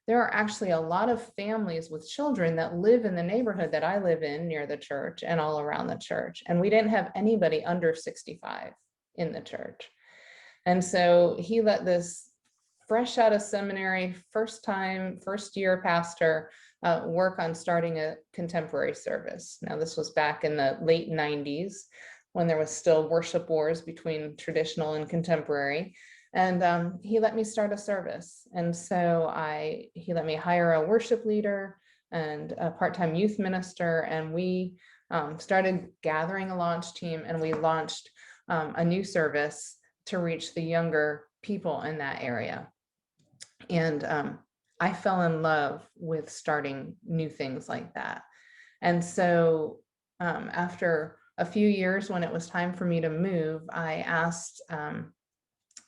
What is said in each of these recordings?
there are actually a lot of families with children that live in the neighborhood that I live in near the church and all around the church. And we didn't have anybody under 65 in the church. And so he let this fresh out of seminary, first year pastor work on starting a contemporary service. Now, this was back in the late 90s when there was still worship wars between traditional and contemporary. And he let me start a service. And so he let me hire a worship leader and a part-time youth minister. And we started gathering a launch team, and we launched a new service to reach the younger people in that area. And I fell in love with starting new things like that. And so after a few years, when it was time for me to move, I asked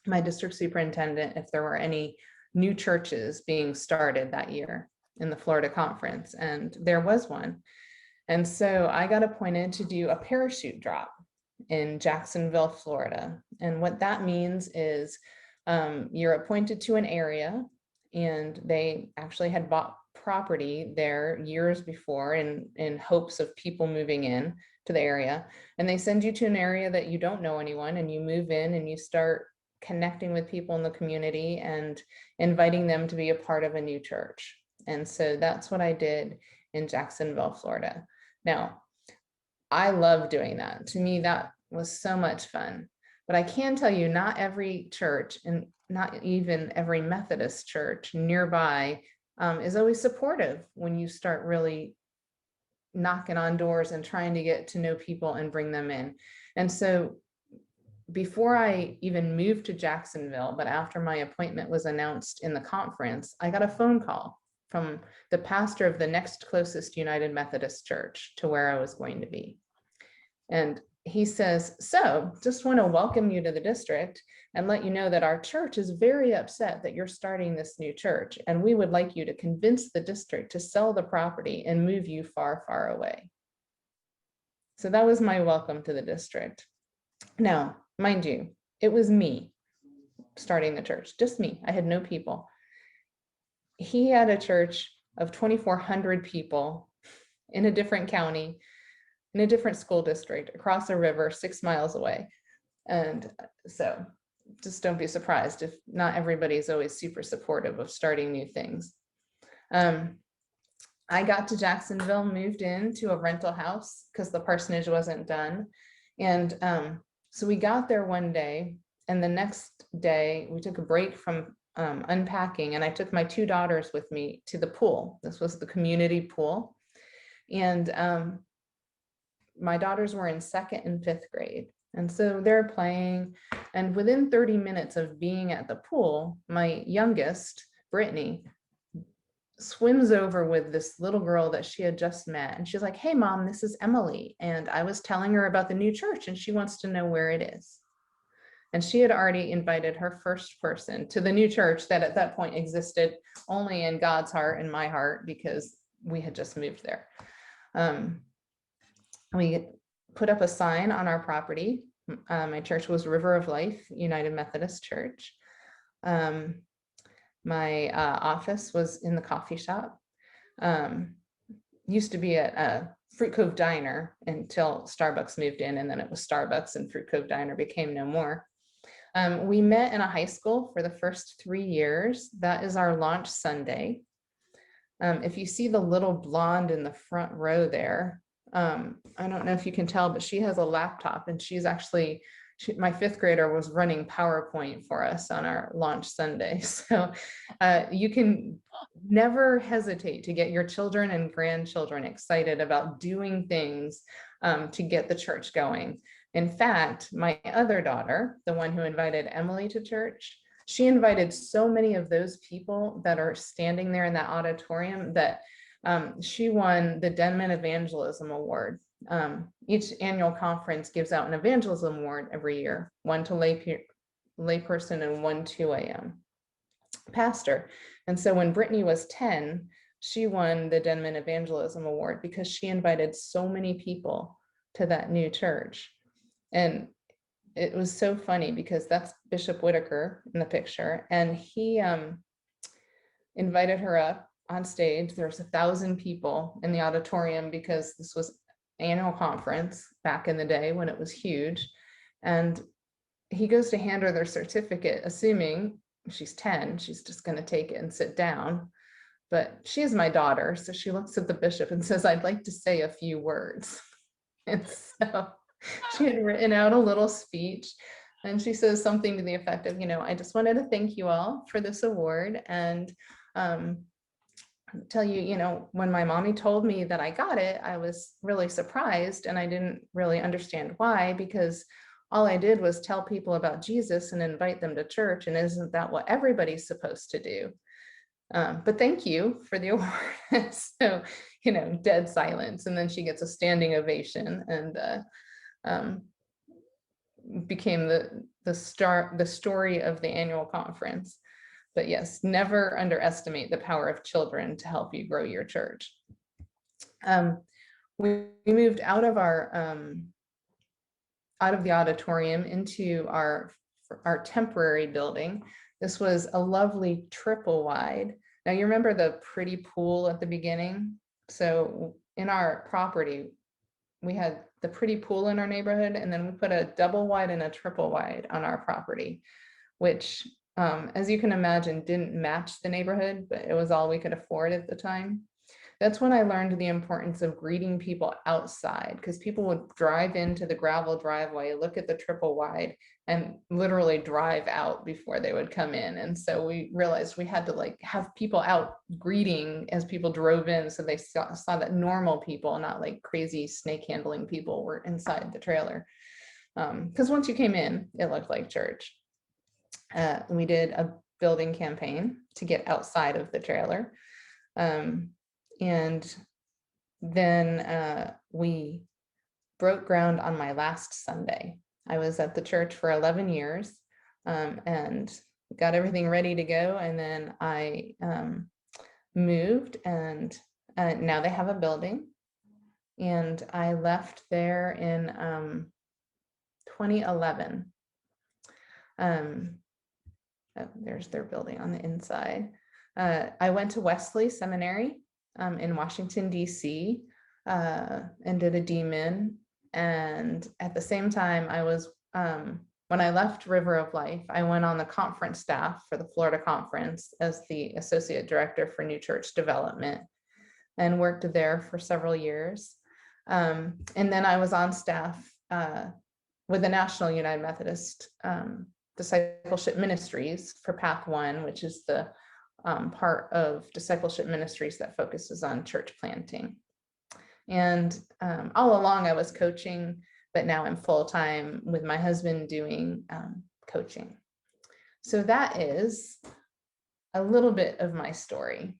my district superintendent if there were any new churches being started that year in the Florida Conference, and there was one. And so I got appointed to do a parachute drop in Jacksonville, Florida. And what that means is you're appointed to an area, and they actually had bought property there years before in hopes of people moving in to the area. And they send you to an area that you don't know anyone, and you move in and you start connecting with people in the community and inviting them to be a part of a new church. And so that's what I did in Jacksonville, Florida. Now, I love doing that. To me, that was so much fun. But I can tell you, not every church, and not even every Methodist church nearby, is always supportive when you start really knocking on doors and trying to get to know people and bring them in. And so before I even moved to Jacksonville, but after my appointment was announced in the conference, I got a phone call from the pastor of the next closest United Methodist church to where I was going to be. And he says, "So just want to welcome you to the district and let you know that our church is very upset that you're starting this new church, and we would like you to convince the district to sell the property and move you far, far away." So that was my welcome to the district. Now, mind you, it was me starting the church, just me. I had no people. He had a church of 2,400 people in a different county, in a different school district, across a river, 6 miles away. And so just don't be surprised if not everybody is always super supportive of starting new things. I got to Jacksonville, moved into a rental house because the parsonage wasn't done. And so we got there one day, and the next day we took a break from unpacking, and I took my 2 daughters with me to the pool. This was the community pool. And my daughters were in 2nd and 5th grade. And so they're playing, and within 30 minutes of being at the pool, my youngest, Brittany, swims over with this little girl that she had just met. And she's like, "Hey, Mom, this is Emily. And I was telling her about the new church, and she wants to know where it is." And she had already invited her first person to the new church that at that point existed only in God's heart and my heart, because we had just moved there. We put up a sign on our property. My church was River of Life United Methodist Church. My office was in the coffee shop. Used to be at a Fruit Cove Diner until Starbucks moved in, and then it was Starbucks and Fruit Cove Diner became no more. We met in a high school for the first 3 years. That is our launch Sunday. If you see the little blonde in the front row there, I don't know if you can tell, but she has a laptop, and she's actually, my 5th grader was running PowerPoint for us on our launch Sunday. So you can never hesitate to get your children and grandchildren excited about doing things to get the church going. In fact, my other daughter, the one who invited Emily to church, she invited so many of those people that are standing there in that auditorium that she won the Denman Evangelism Award. Each annual conference gives out an evangelism award every year, one to layperson and one to a pastor. And so when Brittany was 10, she won the Denman Evangelism Award because she invited so many people to that new church. And it was so funny because that's Bishop Whitaker in the picture. And he invited her up on stage. There's 1,000 people in the auditorium because this was annual conference back in the day when it was huge. And he goes to hand her their certificate, assuming she's 10, she's just going to take it and sit down. But she is my daughter, so she looks at the bishop and says, "I'd like to say a few words." And so she had written out a little speech, and she says something to the effect of, "I just wanted to thank you all for this award, and tell you, when my mommy told me that I got it, I was really surprised, and I didn't really understand why, because all I did was tell people about Jesus and invite them to church, and isn't that what everybody's supposed to do? But thank you for the award." So, dead silence. And then she gets a standing ovation, and became the story of the annual conference. But yes, never underestimate the power of children to help you grow your church. We moved out of the auditorium into our temporary building. This was a lovely triple wide. Now, you remember the pretty pool at the beginning? So in our property, we had the pretty pool in our neighborhood, and then we put a double wide and a triple wide on our property, which, as you can imagine, didn't match the neighborhood, but it was all we could afford at the time. That's when I learned the importance of greeting people outside, because people would drive into the gravel driveway, look at the triple wide, and literally drive out before they would come in. And so we realized we had to have people out greeting as people drove in, so they saw that normal people, not like crazy snake handling people, were inside the trailer. Because once you came in, it looked like church. We did a building campaign to get outside of the trailer. And then we broke ground on my last Sunday. I was at the church for 11 years and got everything ready to go. And then I moved, and now they have a building. And I left there in 2011. There's their building on the inside. I went to Wesley Seminary in Washington, D.C., and did a DMin. And at the same time, I was, when I left River of Life, I went on the conference staff for the Florida Conference as the Associate Director for New Church Development, and worked there for several years. And then I was on staff with the National United Methodist Discipleship Ministries for Path One, which is the part of discipleship ministries that focuses on church planting. And all along I was coaching, but now I'm full-time with my husband doing coaching. So that is a little bit of my story.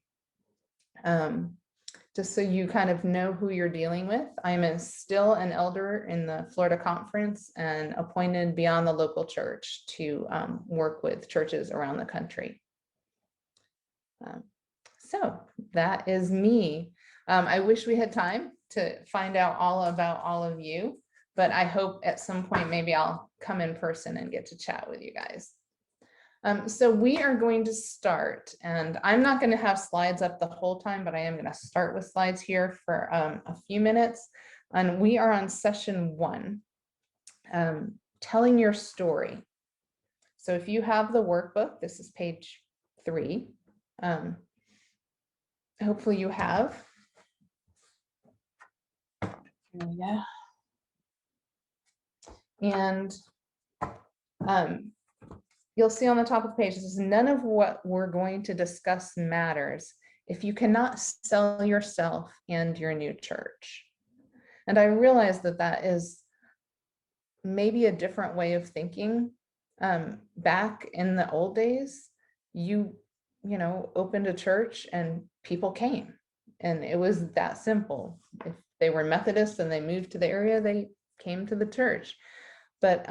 Just so you kind of know who you're dealing with, I'm still an elder in the Florida Conference and appointed beyond the local church to work with churches around the country. So that is me. I wish we had time to find out all about all of you, but I hope at some point maybe I'll come in person and get to chat with you guys. So we are going to start, and I'm not going to have slides up the whole time, but I am going to start with slides here for a few minutes. And we are on session 1, telling your story. So if you have the workbook, this is page 3. Hopefully you have. Yeah. And you'll see on the top of the page, this is none of what we're going to discuss matters if you cannot sell yourself and your new church. And I realize that that is maybe a different way of thinking. Back in the old days, you opened a church and people came, and it was that simple. If they were Methodist and they moved to the area, they came to the church. But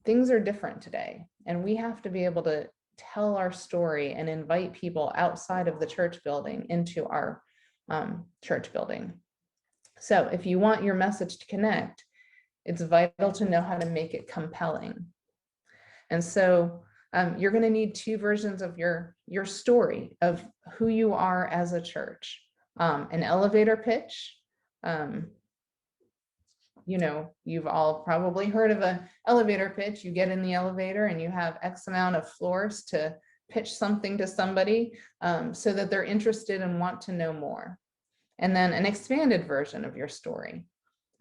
things are different today, and we have to be able to tell our story and invite people outside of the church building into our church building. So if you want your message to connect, it's vital to know how to make it compelling. And so You're going to need two versions of your story of who you are as a church. An elevator pitch. You know, you've all probably heard of an elevator pitch. You get in the elevator and you have X amount of floors to pitch something to somebody so that they're interested and want to know more. And then an expanded version of your story.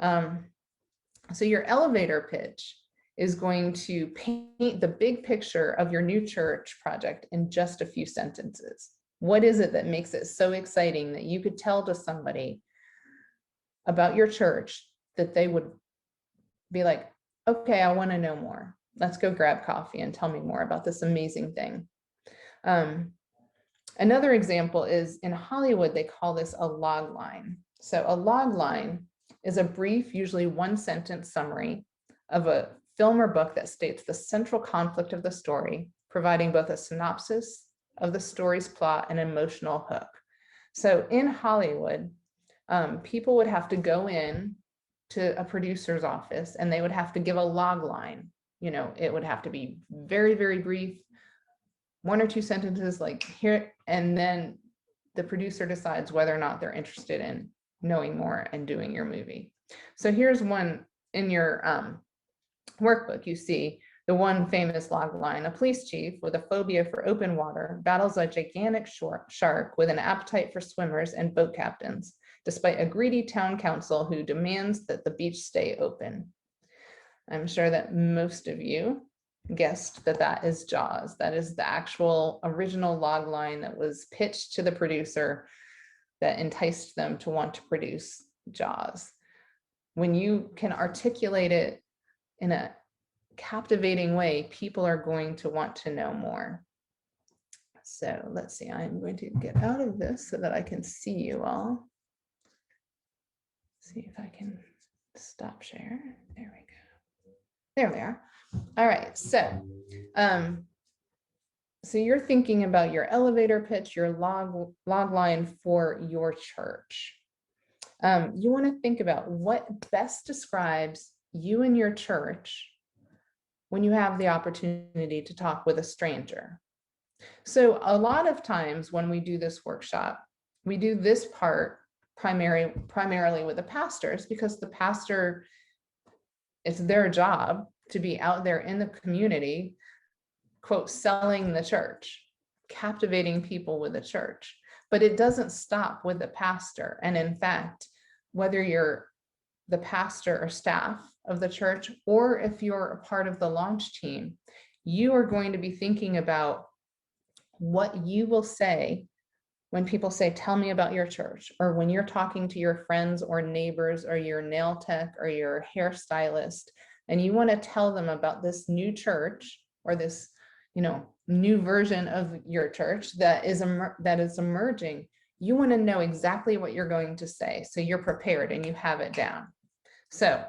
So your elevator pitch is going to paint the big picture of your new church project in just a few sentences. What is it that makes it so exciting that you could tell to somebody about your church that they would be like, okay, I want to know more. Let's go grab coffee and tell me more about this amazing thing. Another example is in Hollywood, they call this a log line. So a log line is a brief, usually one sentence summary of a film or book that states the central conflict of the story, providing both a synopsis of the story's plot and emotional hook. So in Hollywood, people would have to go in to a producer's office and they would have to give a log line. You know, it would have to be very, very brief, one or two sentences like here, and then the producer decides whether or not they're interested in knowing more and doing your movie. So here's one in your workbook. You see the one famous log line: a police chief with a phobia for open water battles a gigantic shark with an appetite for swimmers and boat captains, despite a greedy town council who demands that the beach stay open. I'm sure that most of you guessed that that is Jaws. That is the actual original log line that was pitched to the producer that enticed them to want to produce Jaws. When you can articulate it in a captivating way, people are going to want to know more. So let's see, I'm going to get out of this so that I can see you all. See if I can stop share. There we go. There we are. All right, so you're thinking about your elevator pitch, your log line for your church. You want to think about what best describes you and your church when you have the opportunity to talk with a stranger. So a lot of times when we do this workshop, we do this part primarily with the pastors, because the pastor, it's their job to be out there in the community, quote, selling the church, captivating people with the church. But it doesn't stop with the pastor. And in fact, whether you're the pastor or staff of the church, or if you're a part of the launch team, you are going to be thinking about what you will say when people say, tell me about your church, or when you're talking to your friends or neighbors or your nail tech or your hairstylist, and you want to tell them about this new church or this, you know, new version of your church that is emerging. You want to know exactly what you're going to say, so you're prepared and you have it down. So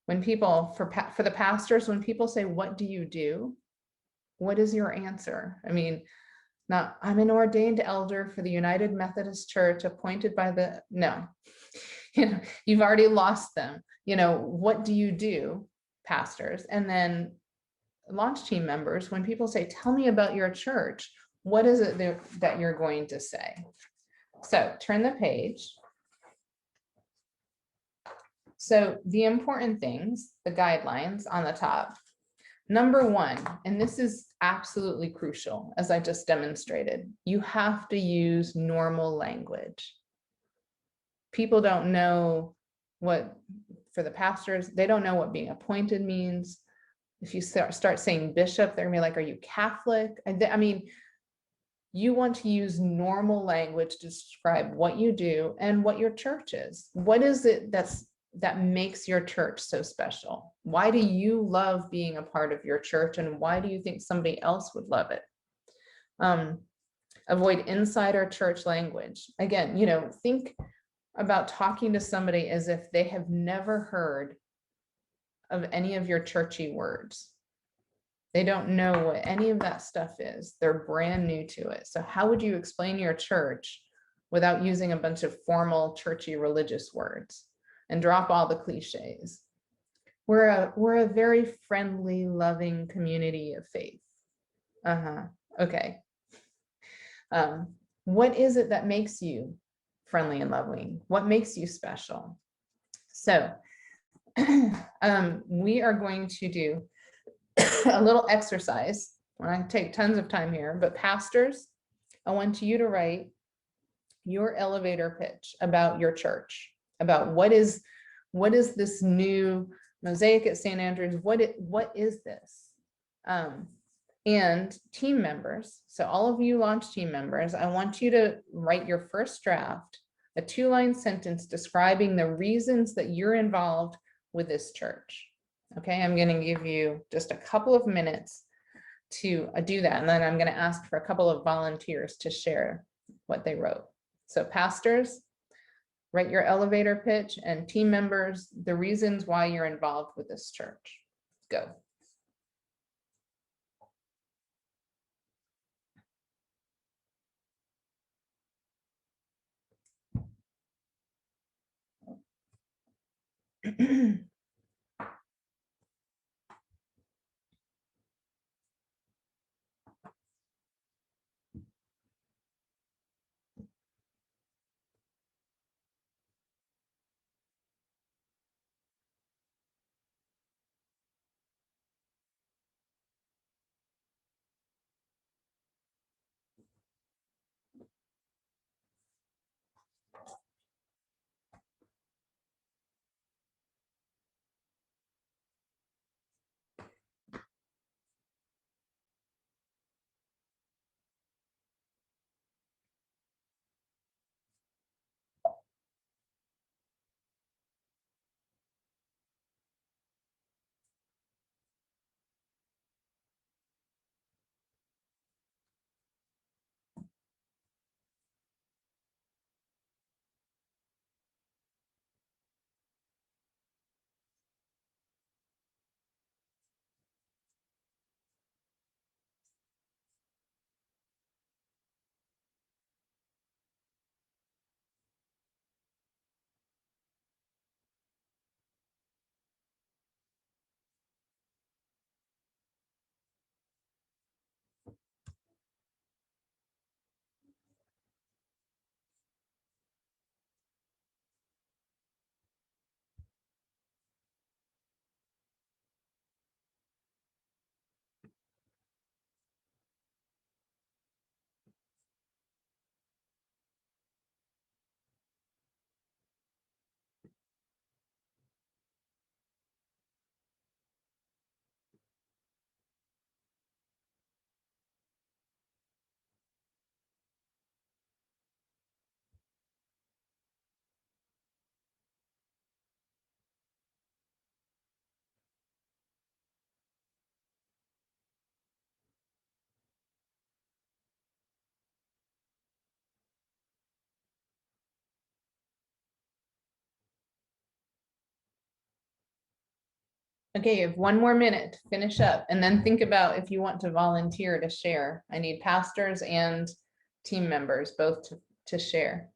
when people, for the pastors, when people say, what do you do? What is your answer? I mean, not, I'm an ordained elder for the United Methodist Church appointed by the, no, you know, you've already lost them. You know, what do you do, pastors? And then launch team members, when people say, tell me about your church, what is it that you're going to say? So turn the page. So the important things, the guidelines on the top. Number one, and this is absolutely crucial, as I just demonstrated, you have to use normal language. People don't know what, for the pastors, they don't know what being appointed means. If you start saying bishop, they're gonna be like, are you Catholic? I mean, you want to use normal language to describe what you do and what your church is. What is it that makes your church so special? Why do you love being a part of your church, and why do you think somebody else would love it? Avoid insider church language. Again, you know, think about talking to somebody as if they have never heard of any of your churchy words. They don't know what any of that stuff is. They're brand new to it. So how would you explain your church without using a bunch of formal churchy religious words? And drop all the cliches. We're a very friendly, loving community of faith. Okay. What is it that makes you friendly and loving? What makes you special? So we are going to do a little exercise. I take tons of time here, but pastors, I want you to write your elevator pitch about your church, about what is this new Mosaic at St. Andrews? What is this? And team members, so all of you launch team members, I want you to write your first draft, a 2-line sentence describing the reasons that you're involved with this church. Okay, I'm going to give you just a couple of minutes to do that. And then I'm going to ask for a couple of volunteers to share what they wrote. So pastors, write your elevator pitch, and team members, the reasons why you're involved with this church. Go. Okay, you have 1 more minute to finish up, and then think about if you want to volunteer to share. I need pastors and team members both to share.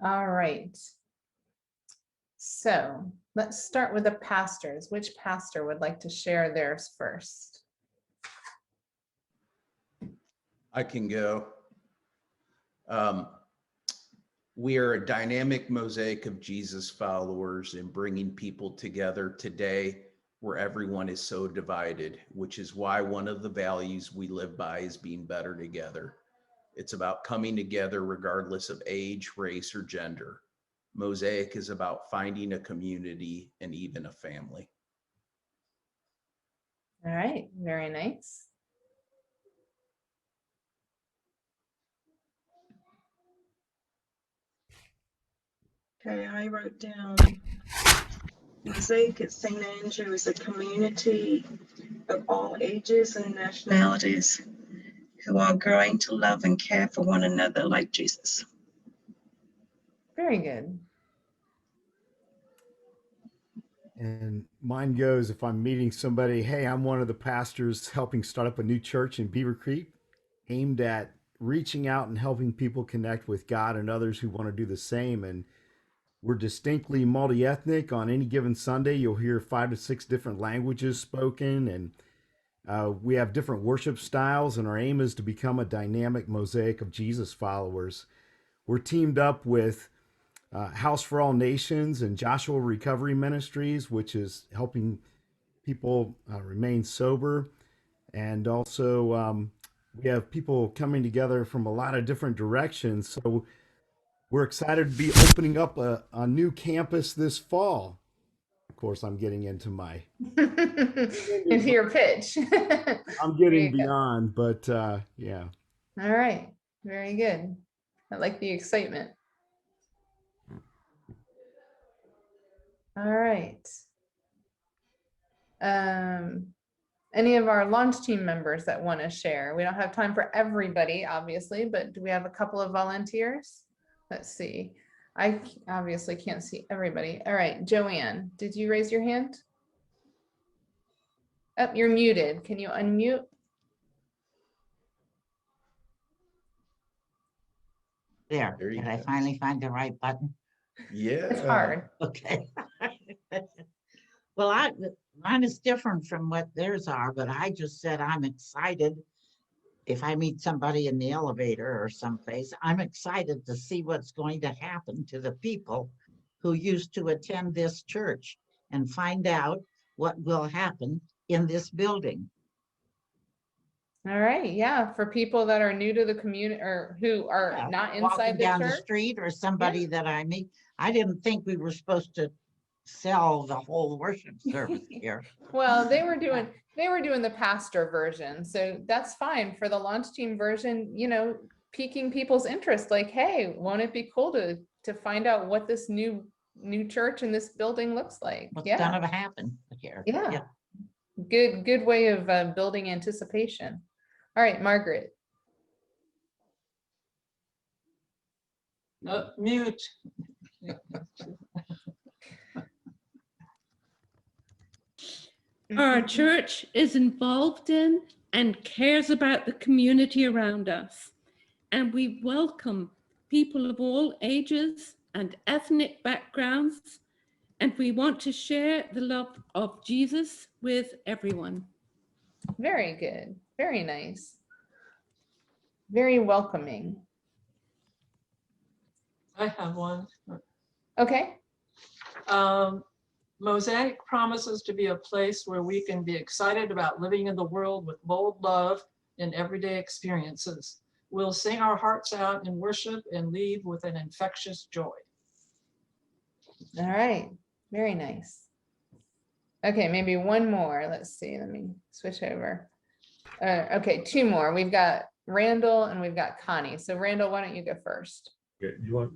All right. So let's start with the pastors. Which pastor would like to share theirs first? I can go. We are a dynamic mosaic of Jesus followers in bringing people together today where everyone is so divided, which is why one of the values we live by is being better together. It's about coming together regardless of age, race, or gender. Mosaic is about finding a community and even a family. All right, very nice. Okay, I wrote down Mosaic at St. Andrew is a community of all ages and nationalities who are growing to love and care for one another like Jesus. Very good. And mine goes, if I'm meeting somebody, hey, I'm one of the pastors helping start up a new church in Beaver Creek, aimed at reaching out and helping people connect with God and others who want to do the same. And we're distinctly multi-ethnic. On any given Sunday, you'll hear 5 to 6 different languages spoken, and we have different worship styles, and our aim is to become a dynamic mosaic of Jesus followers. We're teamed up with House for All Nations and Joshua Recovery Ministries, which is helping people remain sober. And also, we have people coming together from a lot of different directions. So we're excited to be opening up a new campus this fall. Of course, I'm getting into my Into your pitch. I'm There getting you go. beyond, but yeah. All right. Very good. I like the excitement. All right. Any of our launch team members that want to share? We don't have time for everybody, obviously, but do we have a couple of volunteers? Let's see. I obviously can't see everybody. All right, Joanne, did you raise your hand? Oh, you're muted. Can you unmute? There, There you did I go. finally find the right button? Yeah. It's hard. Okay. Well, mine is different from what theirs are, but I just said I'm excited. If I meet somebody in the elevator or someplace, I'm excited to see what's going to happen to the people who used to attend this church and find out what will happen in this building. All right, yeah, for people that are new to the community or who are Yeah, not walking inside the down the church. street or somebody that I meet. I didn't think we were supposed to sell the whole worship service here. Well, they were doing the pastor version, so that's fine. For the launch team version, you know, piquing people's interest, like, hey, won't it be cool to find out what this new church in this building looks like? What's Yeah, gonna happen here? yeah, good way of building anticipation. All right, Margaret. Mute. Our church is involved in and cares about the community around us, and we welcome people of all ages and ethnic backgrounds, and we want to share the love of Jesus with everyone. Very good, very nice, very welcoming. I have one. Okay. Mosaic promises to be a place where we can be excited about living in the world with bold love in everyday experiences. We'll sing our hearts out in worship and leave with an infectious joy. All right, very nice. Okay, maybe one more. Let's see, let me switch over. Okay, two more. We've got Randall and we've got Connie. So Randall, why don't you go first? Okay, you want?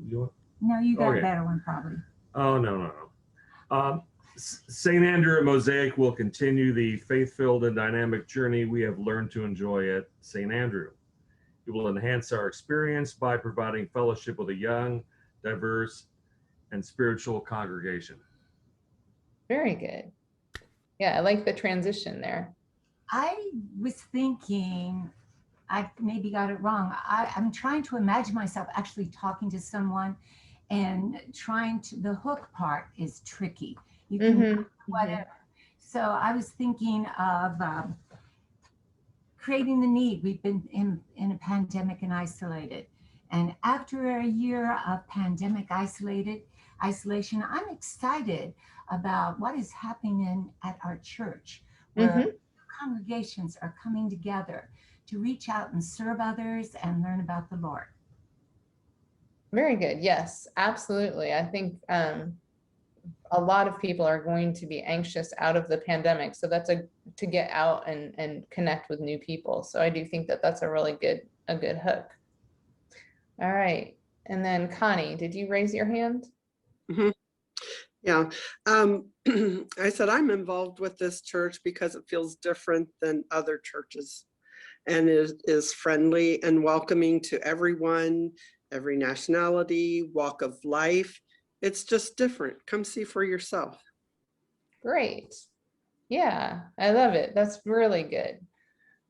No, you got Okay. a better one probably. Oh, no. St. Andrew at Mosaic will continue the faith-filled and dynamic journey we have learned to enjoy at St. Andrew. It will enhance our experience by providing fellowship with a young, diverse, and spiritual congregation. Very good. Yeah, I like the transition there. I was thinking, I maybe got it wrong. I'm trying to imagine myself actually talking to someone and the hook part is tricky. You can Mhm, whatever. So I was thinking of creating the need. We've been in a pandemic and isolated. And after a year of pandemic isolation, I'm excited about what is happening at our church, where congregations are coming together to reach out and serve others and learn about the Lord. Very good. Yes, absolutely. I think a lot of people are going to be anxious out of the pandemic. So that's to get out and connect with new people. So I do think that that's a really good hook. All right. And then Connie, did you raise your hand? Yeah. I said, I'm involved with this church because it feels different than other churches and is friendly and welcoming to everyone, every nationality, walk of life. It's just different. Come see for yourself. Great. Yeah, I love it. That's really good.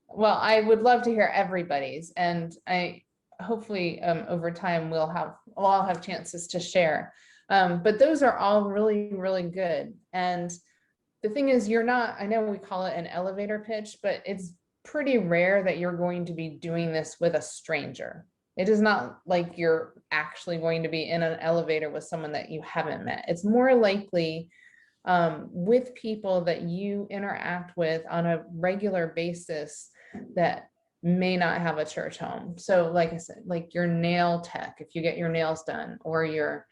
Well, I would love to hear everybody's, and I hopefully over time we'll all have chances to share. But those are all really, really good. And the thing is, I know we call it an elevator pitch, but it's pretty rare that you're going to be doing this with a stranger. It is not like you're actually going to be in an elevator with someone that you haven't met. It's more likely with people that you interact with on a regular basis that may not have a church home. So like I said, like your nail tech, if you get your nails done, or your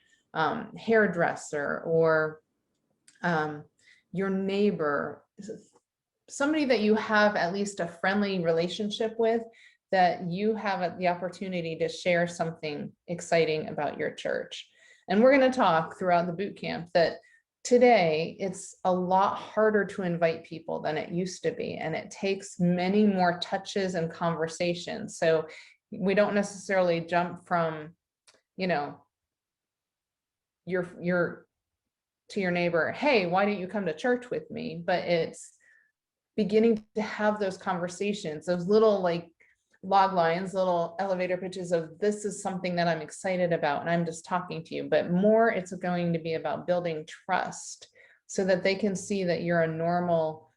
hairdresser, or your neighbor, somebody that you have at least a friendly relationship with, that you have the opportunity to share something exciting about your church. And we're going to talk throughout the boot camp that today it's a lot harder to invite people than it used to be, and it takes many more touches and conversations. So we don't necessarily jump from, you know, your to your neighbor, hey, why don't you come to church with me? But it's beginning to have those conversations, those little like log lines, little elevator pitches of this is something that I'm excited about and I'm just talking to you. But more, it's going to be about building trust so that they can see that you're a normal,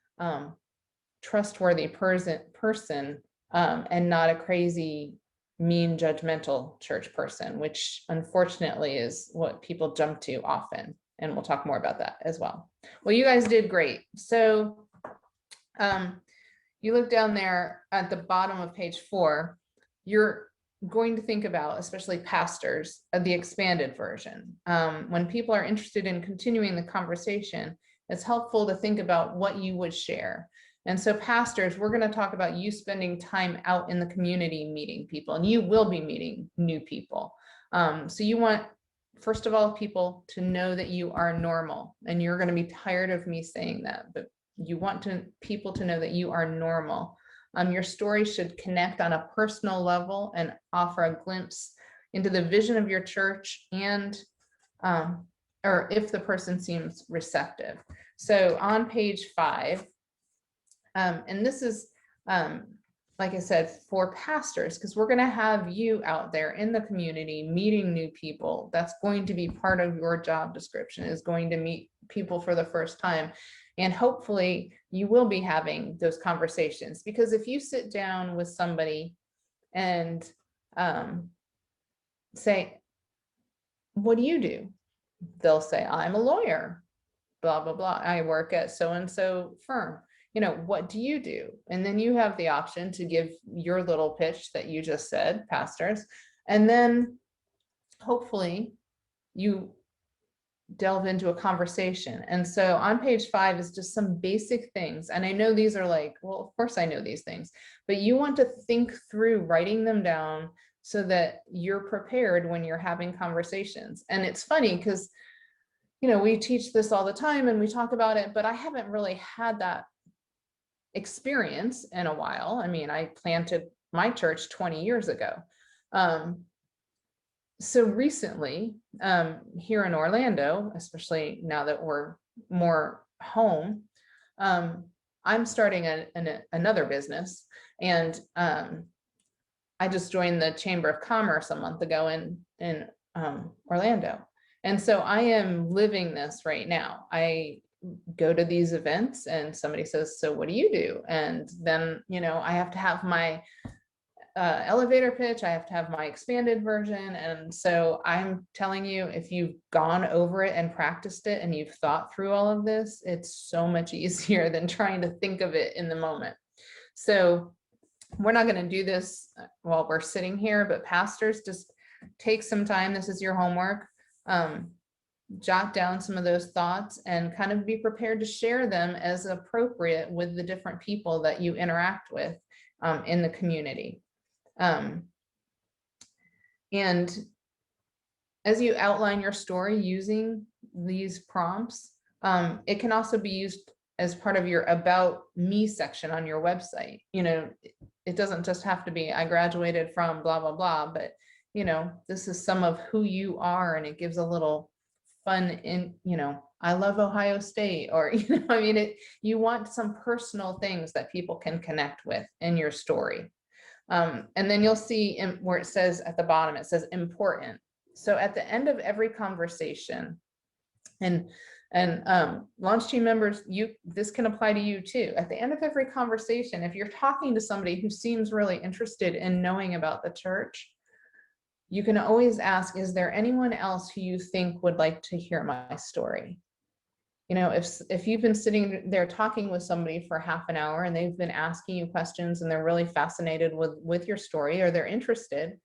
trustworthy person and not a crazy, mean, judgmental church person, which unfortunately is what people jump to often. And we'll talk more about that as well. Well, you guys did great. So you look down there at the bottom of page 4, you're going to think about, especially pastors, the expanded version. When people are interested in continuing the conversation, it's helpful to think about what you would share. And so pastors, we're going to talk about you spending time out in the community meeting people, and you will be meeting new people. So you want, first of all, people to know that you are normal, and you're going to be tired of me saying that, but you want people to know that you are normal. Your story should connect on a personal level and offer a glimpse into the vision of your church, and or if the person seems receptive. So on page 5, and this is, like I said, for pastors, because we're going to have you out there in the community meeting new people. That's going to be part of your job description, is going to meet people for the first time. And hopefully you will be having those conversations, because if you sit down with somebody and say, what do you do? They'll say, I'm a lawyer, blah, blah, blah. I work at so-and-so firm. You know, what do you do? And then you have the option to give your little pitch that you just said, pastors. And then hopefully you delve into a conversation. And so on page 5 is just some basic things. And I know these are like, well, of course I know these things, but you want to think through writing them down so that you're prepared when you're having conversations. And it's funny because, you know, we teach this all the time and we talk about it, but I haven't really had that experience in a while. I mean, I planted my church 20 years ago. So recently, here in Orlando, especially now that we're more home, I'm starting another business, and I just joined the Chamber of Commerce a month ago in Orlando. And so I am living this right now. I go to these events and somebody says, so what do you do? And then, you know, I have to have my elevator pitch, I have to have my expanded version. And so I'm telling you, if you've gone over it and practiced it and you've thought through all of this, it's so much easier than trying to think of it in the moment. So we're not going to do this while we're sitting here, but pastors, just take some time. This is your homework. Jot down some of those thoughts and kind of be prepared to share them as appropriate with the different people that you interact with in the community. And as you outline your story using these prompts, it can also be used as part of your About Me section on your website. You know, it doesn't just have to be, I graduated from blah, blah, blah, but you know, this is some of who you are, and it gives a little fun in, you know, I love Ohio State, or, you know, I mean, you want some personal things that people can connect with in your story. And then you'll see where it says at the bottom, it says important. So at the end of every conversation, and launch team members, this can apply to you too. At the end of every conversation, if you're talking to somebody who seems really interested in knowing about the church, you can always ask, is there anyone else who you think would like to hear my story? You know, if you've been sitting there talking with somebody for half an hour and they've been asking you questions and they're really fascinated with your story, or they're interested,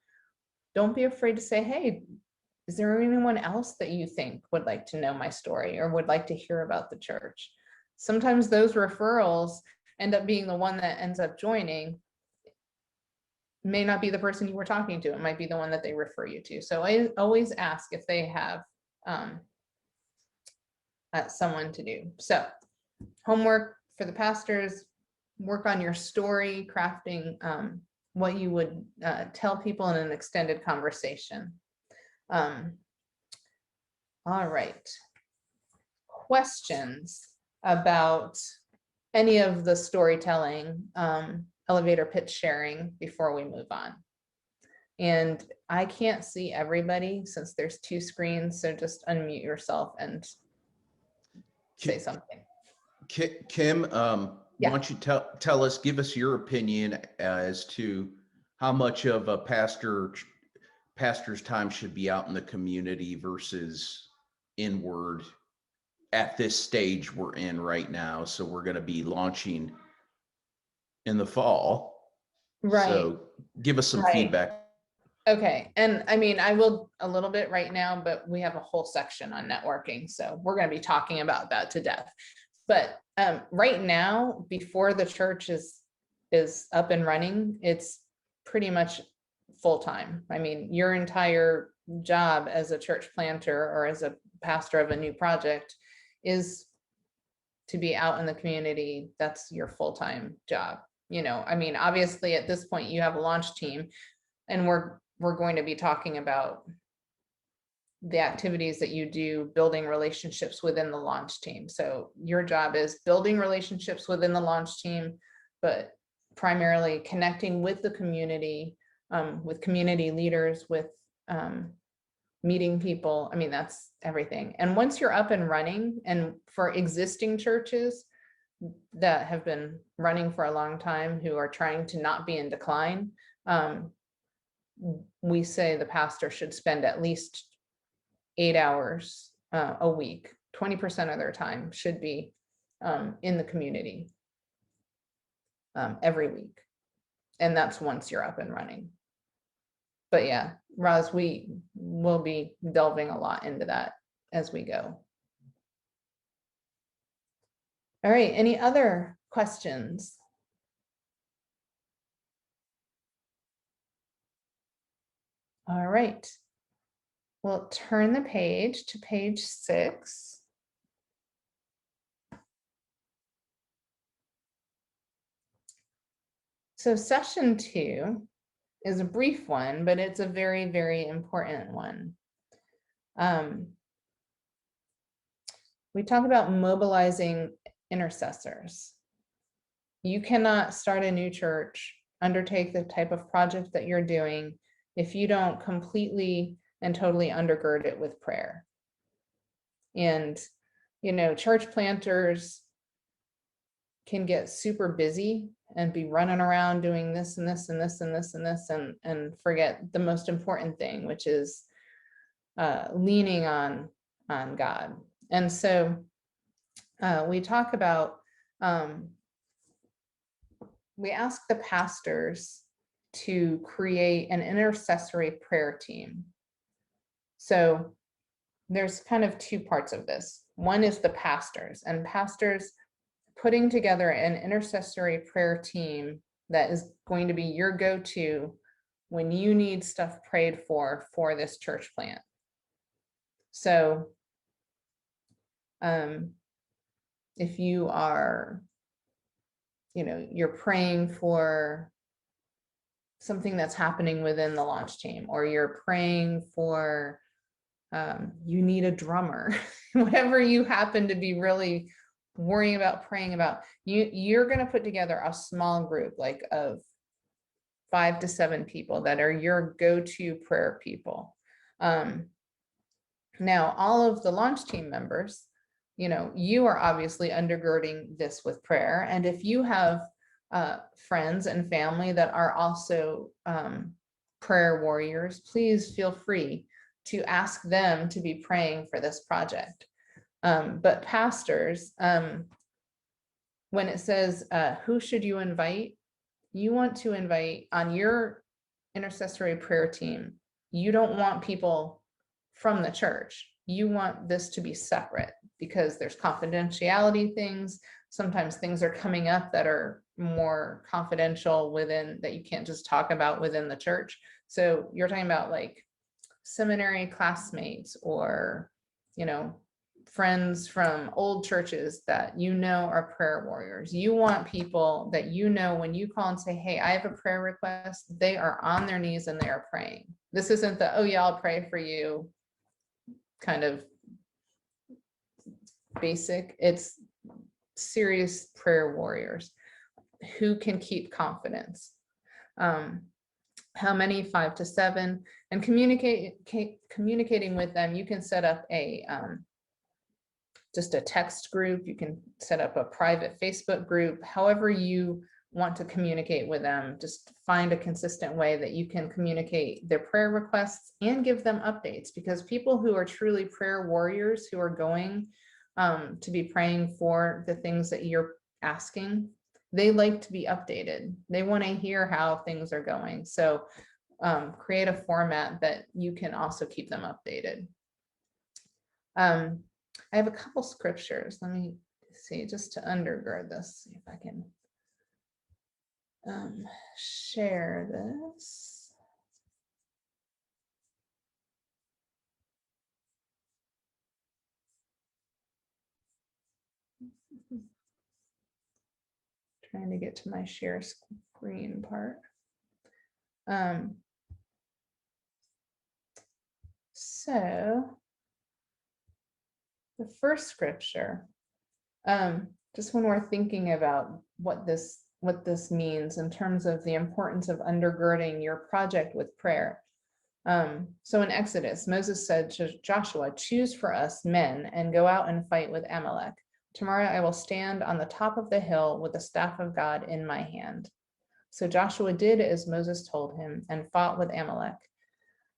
don't be afraid to say, hey, is there anyone else that you think would like to know my story or would like to hear about the church? Sometimes those referrals end up being the one that ends up joining. May not be the person you were talking to. It might be the one that they refer you to. So I always ask if they have someone to do. So homework for the pastors, work on your story, crafting what you would tell people in an extended conversation. All right. Questions about any of the storytelling, elevator pitch sharing before we move on? And I can't see everybody since there's 2 screens, so just unmute yourself and say something. Kim, why don't you tell us, give us your opinion as to how much of a pastor's time should be out in the community versus inward at this stage we're in right now. So we're going to be launching in the fall. Right. So give us some feedback. Okay. And I mean, I will a little bit right now, but we have a whole section on networking. So we're going to be talking about that to death. But right now, before the church is up and running, it's pretty much full-time. I mean, your entire job as a church planter or as a pastor of a new project is to be out in the community. That's your full-time job. You know, I mean, obviously at this point you have a launch team, and we're going to be talking about the activities that you do, building relationships within the launch team. So your job is building relationships within the launch team, but primarily connecting with the community, with community leaders, with meeting people. I mean, that's everything. And once you're up and running, and for existing churches that have been running for a long time, who are trying to not be in decline, we say the pastor should spend at least 8 hours a week. 20% of their time should be in the community every week. And that's once you're up and running. But yeah, Roz, we will be delving a lot into that as we go. All right, any other questions? All right, we'll turn the page to page 6. So session 2 is a brief one, but it's a very, very important one. We talk about mobilizing intercessors. You cannot start a new church, undertake the type of project that you're doing, if you don't completely and totally undergird it with prayer. And, you know, church planters can get super busy and be running around doing this and this and this and this and this and forget the most important thing, which is leaning on God. And so we talk about, we ask the pastors to create an intercessory prayer team. So there's kind of 2 parts of this. One is the pastors, and pastors putting together an intercessory prayer team that is going to be your go-to when you need stuff prayed for this church plant. So if you are, you're praying for something that's happening within the launch team, or you're praying for, you need a drummer, whatever you happen to be really worrying about, praying about, you're going to put together a small group, like of 5 to 7 people that are your go-to prayer people. Now, all of the launch team members, you are obviously undergirding this with prayer. And if you have friends and family that are also prayer warriors, please feel free to ask them to be praying for this project. But pastors, when it says, who should you invite? You want to invite on your intercessory prayer team. You don't want people from the church. You want this to be separate because there's confidentiality things. Sometimes things are coming up that are more confidential that you can't just talk about within the church. So you're talking about like seminary classmates or, friends from old churches that are prayer warriors. You want people that when you call and say, hey, I have a prayer request, they are on their knees and they are praying. This isn't the, oh yeah, I'll pray for you kind of basic. It's serious prayer warriors who can keep confidence. How many? 5 to 7, and communicating with them. You can set up just a text group. You can set up a private Facebook group, however you want to communicate with them. Just find a consistent way that you can communicate their prayer requests and give them updates, because people who are truly prayer warriors, who are going to be praying for the things that you're asking, they like to be updated. They want to hear how things are going. So create a format that you can also keep them updated. I have a couple scriptures. Let me see, just to undergird this, see if I can share this. Trying to get to my share screen part. So the first scripture, just when we're thinking about what this means in terms of the importance of undergirding your project with prayer. So in Exodus, Moses said to Joshua, choose for us men and go out and fight with Amalek. Tomorrow I will stand on the top of the hill with the staff of God in my hand. So Joshua did as Moses told him and fought with Amalek.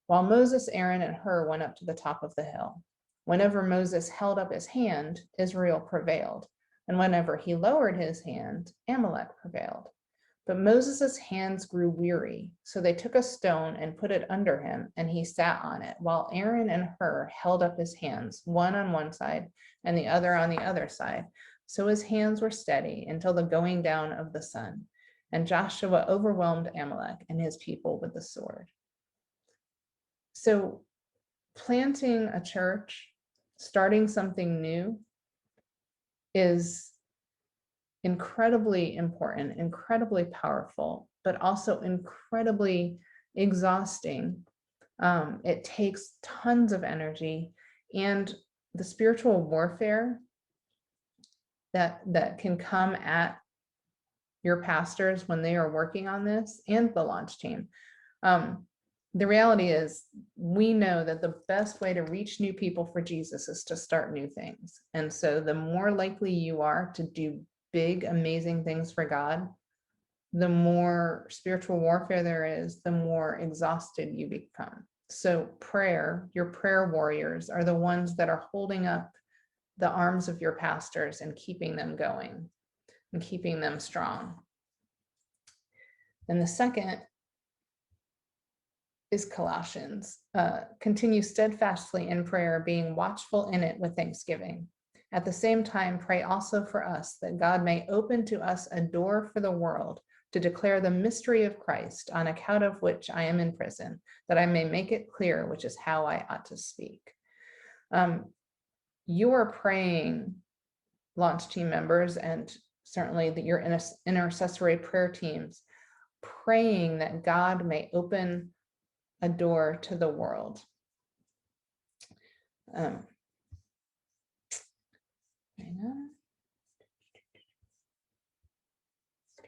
While Moses, Aaron, and Hur went up to the top of the hill. Whenever Moses held up his hand, Israel prevailed. And whenever he lowered his hand, Amalek prevailed. But Moses' hands grew weary, so they took a stone and put it under him, and he sat on it, while Aaron and Hur held up his hands, one on one side and the other on the other side. So his hands were steady until the going down of the sun. And Joshua overwhelmed Amalek and his people with the sword. So planting a church, starting something new, is incredibly important, incredibly powerful, but also incredibly exhausting. It takes tons of energy, and the spiritual warfare that can come at your pastors when they are working on this, and the launch team. The reality is, we know that the best way to reach new people for Jesus is to start new things. And so the more likely you are to do big, amazing things for God, the more spiritual warfare there is, the more exhausted you become. So prayer, your prayer warriors are the ones that are holding up the arms of your pastors and keeping them going and keeping them strong. And the second is Colossians. Continue steadfastly in prayer, being watchful in it with thanksgiving. At the same time, pray also for us, that God may open to us a door for the world to declare the mystery of Christ, on account of which I am in prison, that I may make it clear which is how I ought to speak. You are praying, launch team members, and certainly your intercessory prayer teams, praying that God may open a door to the world. Hang on.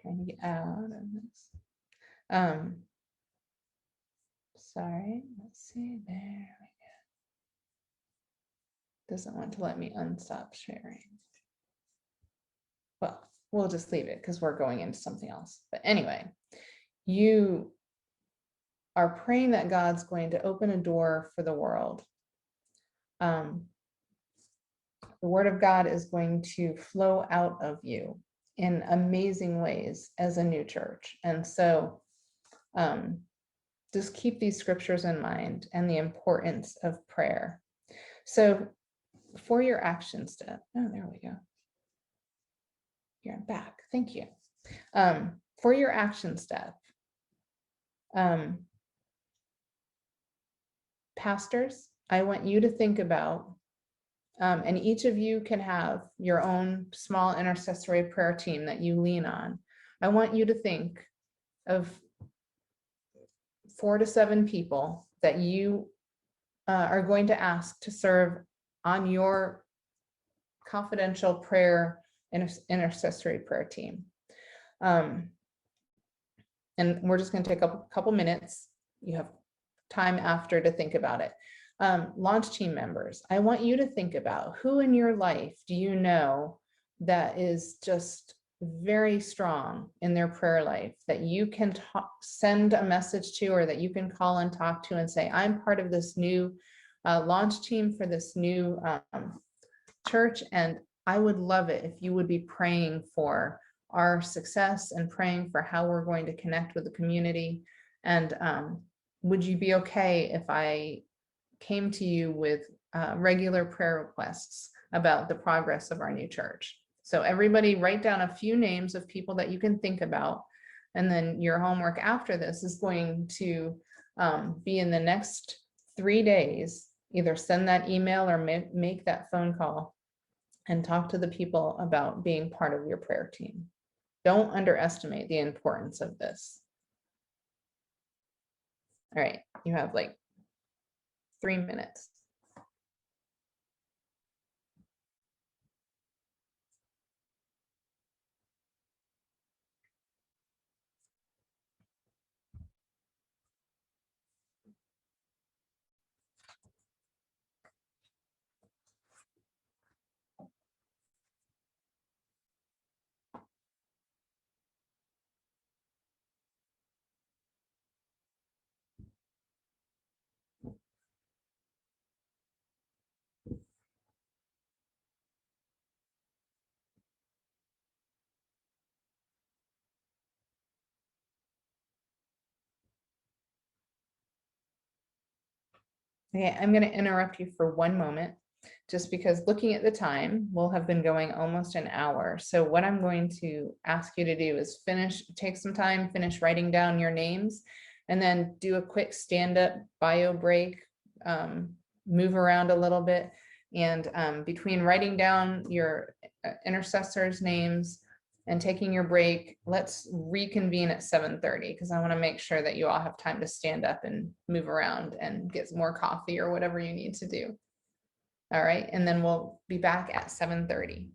Trying to get out of this. Sorry, let's see, there we go. Doesn't want to let me unstop sharing. Well, we'll just leave it because we're going into something else. But anyway, you are praying that God's going to open a door for the world. The word of God is going to flow out of you in amazing ways as a new church. And so just keep these scriptures in mind and the importance of prayer. So for your action step, oh, there we go. You're back. Thank you. For your action step, pastors, I want you to think about, and each of you can have your own small intercessory prayer team that you lean on. I want you to think of 4 to 7 people that you are going to ask to serve on your confidential prayer intercessory prayer team. And we're just going to take a couple minutes. You have time after to think about it. Launch team members, I want you to think about who in your life do you know that is just very strong in their prayer life that you can send a message to, or that you can call and talk to and say, I'm part of this new launch team for this new church, and I would love it if you would be praying for our success and praying for how we're going to connect with the community. And would you be okay if I came to you with regular prayer requests about the progress of our new church? So everybody write down a few names of people that you can think about. And then your homework after this is going to be in the next 3 days, either send that email or make that phone call and talk to the people about being part of your prayer team. Don't underestimate the importance of this. All right, you have like 3 minutes. Okay, I'm going to interrupt you for 1 moment, just because looking at the time, we'll have been going almost an hour. So what I'm going to ask you to do is take some time, finish writing down your names, and then do a quick stand-up bio break, move around a little bit. And between writing down your intercessors' names and taking your break, let's reconvene at 7:30, because I want to make sure that you all have time to stand up and move around and get some more coffee or whatever you need to do. All right, and then we'll be back at 7:30.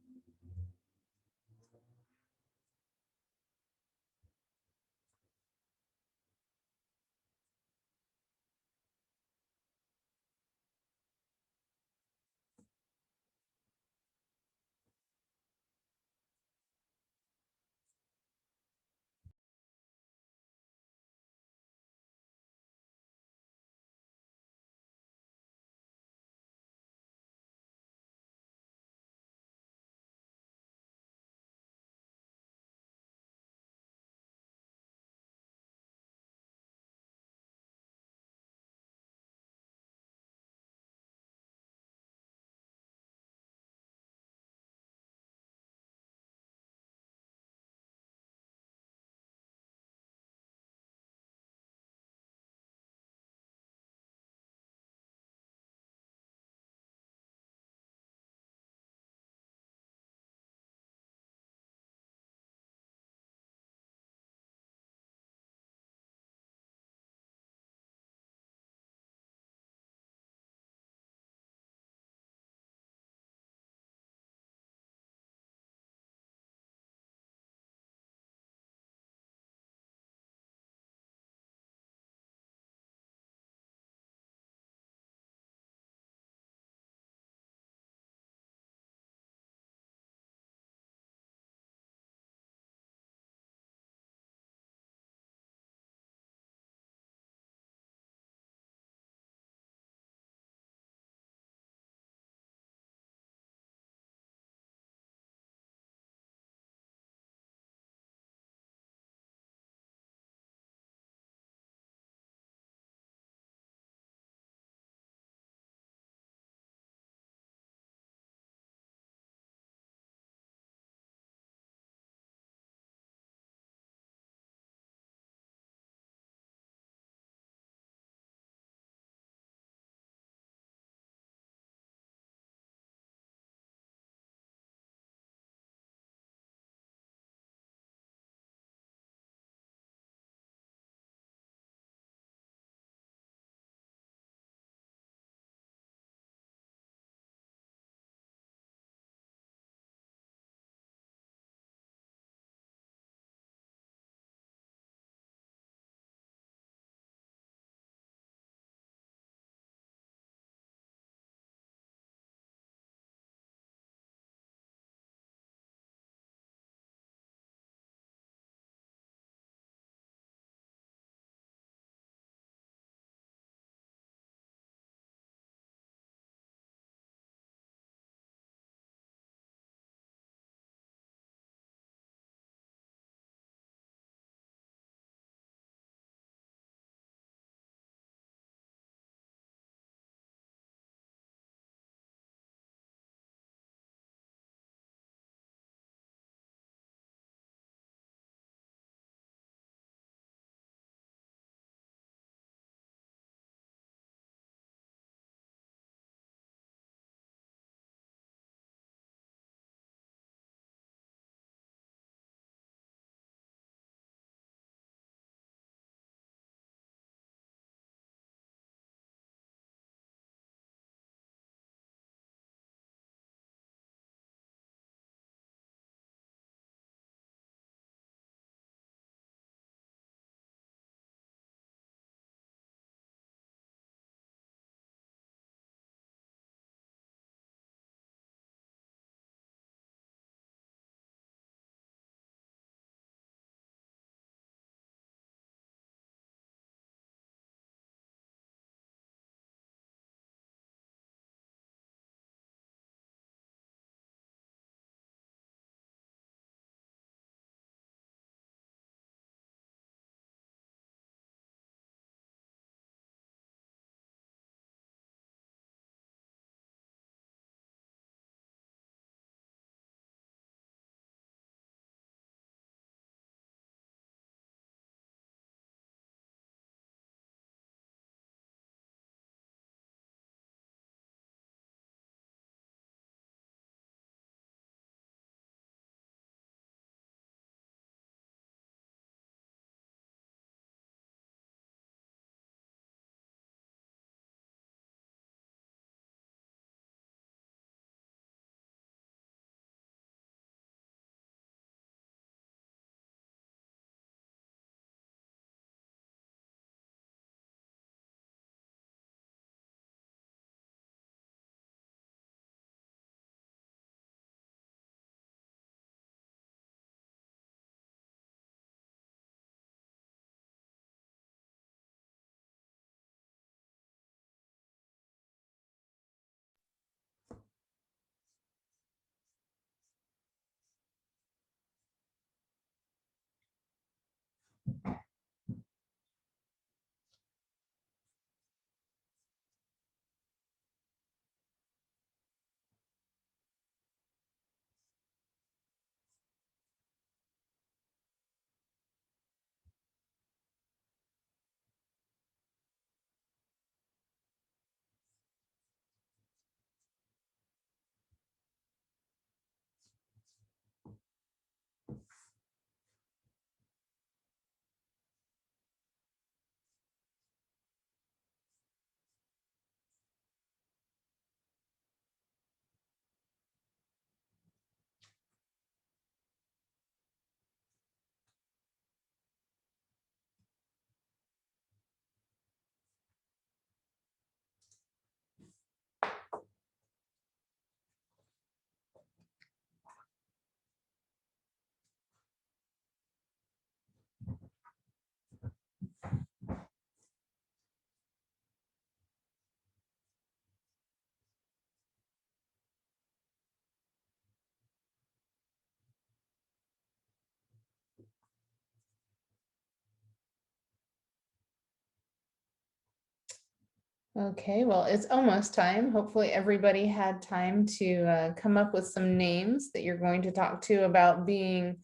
Okay, well, it's almost time. Hopefully everybody had time to come up with some names that you're going to talk to about being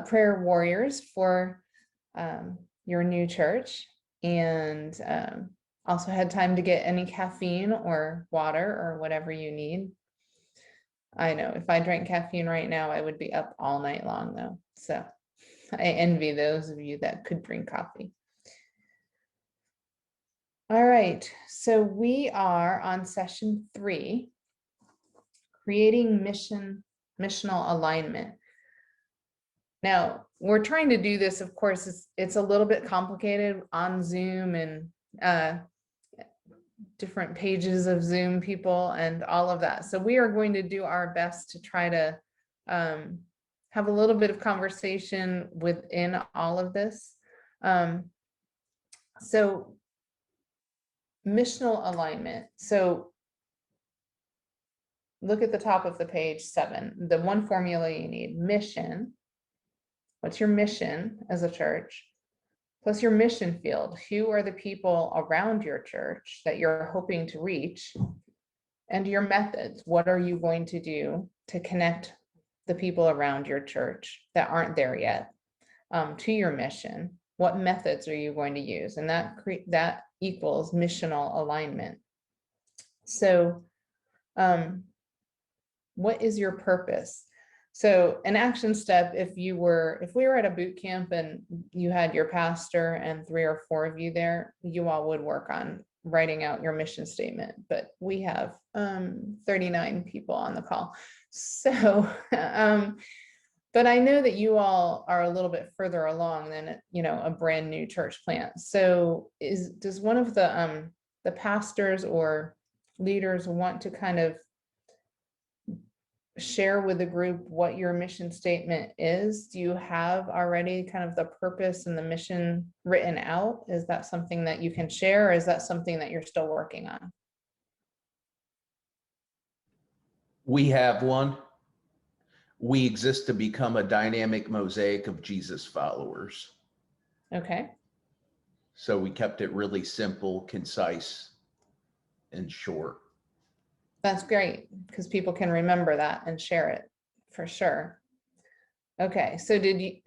prayer warriors for your new church, and also had time to get any caffeine or water or whatever you need. I know if I drank caffeine right now, I would be up all night long though. So I envy those of you that could drink coffee. All right, so we are on session 3, creating missional alignment. Now, we're trying to do this, of course, it's a little bit complicated on Zoom and different pages of Zoom people and all of that. So we are going to do our best to try to have a little bit of conversation within all of this. So missional alignment. So look at the top of the page 7, the one formula you need: mission. What's your mission as a church? Plus your mission field. Who are the people around your church that you're hoping to reach? And your methods. What are you going to do to connect the people around your church that aren't there yet to your mission? What methods are you going to use? And that equals missional alignment. So what is your purpose? So an action step, if we were at a boot camp and you had your pastor and 3 or 4 of you there, you all would work on writing out your mission statement. But we have 39 people on the call. So, but I know that you all are a little bit further along than, a brand new church plant. So does one of the pastors or leaders want to kind of share with the group what your mission statement is? Do you have already kind of the purpose and the mission written out? Is that something that you can share, or is that something that you're still working on? We have one. We exist to become a dynamic mosaic of Jesus followers. Okay. So we kept it really simple, concise, and short. That's great, because people can remember that and share it for sure. Okay, so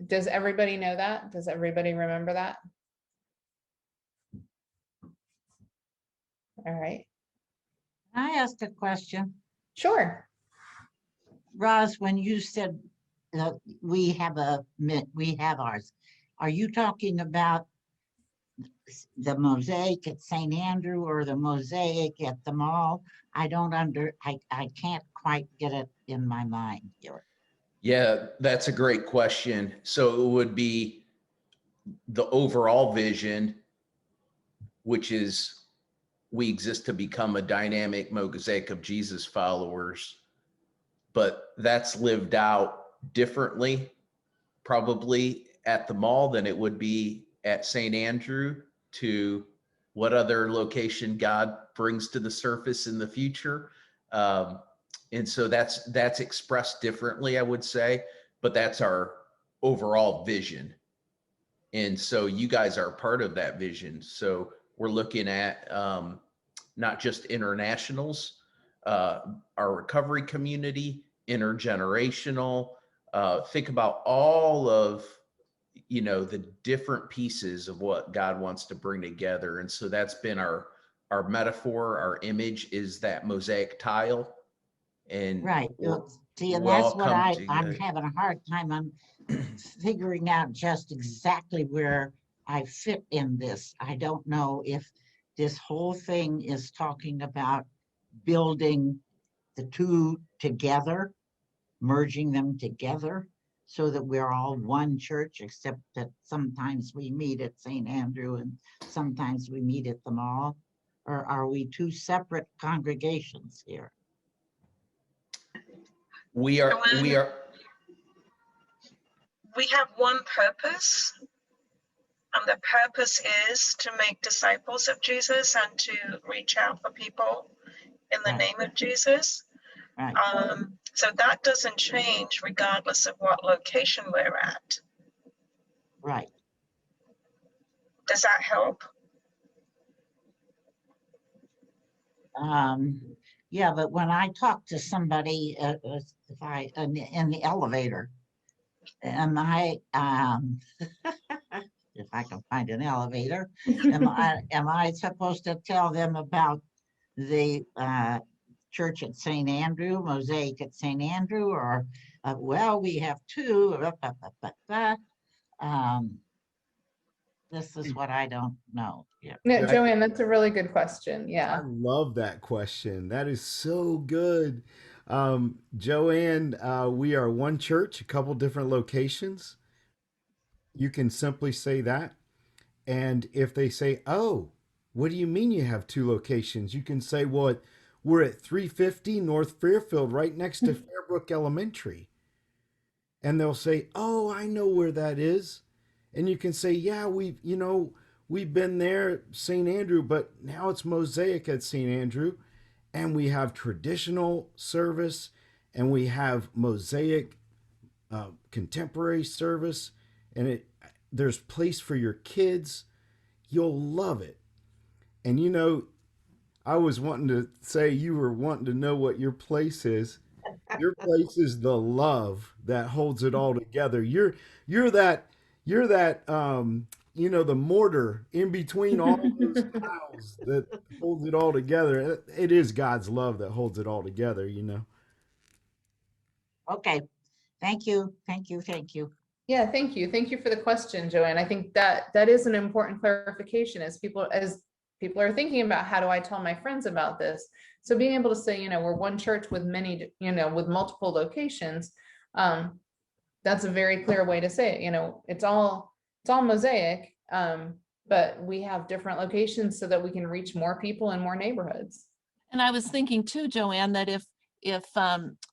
does everybody know that? Does everybody remember that? All right. Can I ask a question? Sure. Roz, when you said we have ours, are you talking about the mosaic at St. Andrew or the mosaic at the mall? I can't quite get it in my mind here. Yeah, that's a great question. So it would be the overall vision, which is we exist to become a dynamic mosaic of Jesus followers, but that's lived out differently, probably at the mall than it would be at St. Andrew, to what other location God brings to the surface in the future. And so that's expressed differently, I would say, but that's our overall vision. And so you guys are part of that vision. So we're looking at not just internationals, our recovery community, intergenerational. Think about all of the different pieces of what God wants to bring together. And so that's been our metaphor, our image is that mosaic tile. And right. See, and that's what I'm having a hard time on figuring out just exactly where I fit in this. I don't know if this whole thing is talking about building the two together, merging them together, so that we're all one church, except that sometimes we meet at St. Andrew and sometimes we meet at the mall? Or are we 2 separate congregations here? We have one purpose, and the purpose is to make disciples of Jesus and to reach out for people in the name of Jesus. Right. So that doesn't change regardless of what location we're at. Right. Does that help? Yeah, but when I talk to somebody, if I, in the elevator, am I, if I can find an elevator, am I supposed to tell them about the church at St. Andrew, Mosaic at St. Andrew, or, well, we have two, this is what I don't know. Yeah. No, Yeah, Joanne, that's a really good question. I Yeah. love that question. That is so good. Joanne, we are one church, a couple different locations. You can simply say that. And if they say, oh, what do you mean you have two locations? You can say, well, we're at 350 North Fairfield, right next to Fairbrook Elementary. And they'll say, oh, I know where that is. And you can say, yeah, we've been there, St. Andrew, but now it's Mosaic at St. Andrew. And we have traditional service and we have Mosaic contemporary service. And there's place for your kids. You'll love it. And I was wanting to say you were wanting to know what your place is. Your place is the love that holds it all together. You're that the mortar in between all those tiles that holds it all together. It is God's love that holds it all together. Okay. Thank you. Thank you. Thank you. Yeah, thank you. Thank you for the question, Joanne. I think that is an important clarification as people are thinking about how do I tell my friends about this. So being able to say, we're one church with many, with multiple locations, that's a very clear way to say it. It's all Mosaic, but we have different locations so that we can reach more people in more neighborhoods. And I was thinking too, Joanne, that if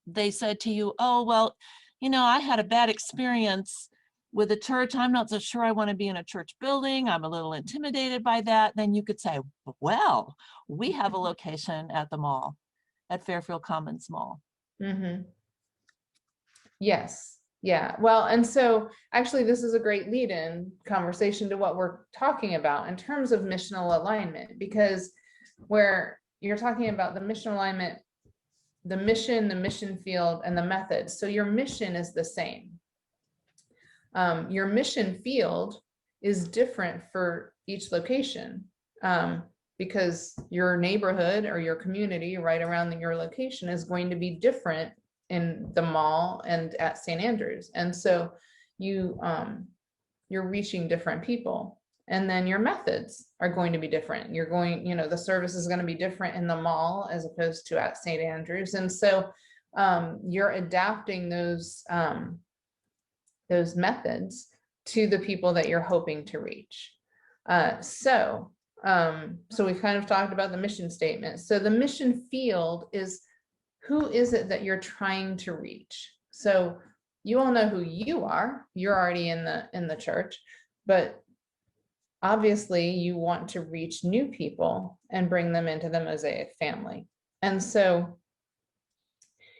they said to you, oh, well, I had a bad experience with a church. I'm not so sure I want to be in a church building. I'm a little intimidated by that. Then you could say, well, we have a location at the mall, at Fairfield Commons Mall. Mm-hmm. Yes. Yeah. Well, and so actually this is a great lead-in conversation to what we're talking about in terms of missional alignment, because where you're talking about the mission alignment, the mission field, and the methods. So your mission is the same. Your mission field is different for each location because your neighborhood or your community right around your location is going to be different in the mall and at St. Andrews. And so you're reaching different people. And then your methods are going to be different. You're going, the service is going to be different in the mall as opposed to at St. Andrews. And so you're adapting those methods to the people that you're hoping to reach. So we've kind of talked about the mission statement. So the mission field is, who is it that you're trying to reach? So you all know who you are. You're already in the church, but obviously you want to reach new people and bring them into the Mosaic family. And so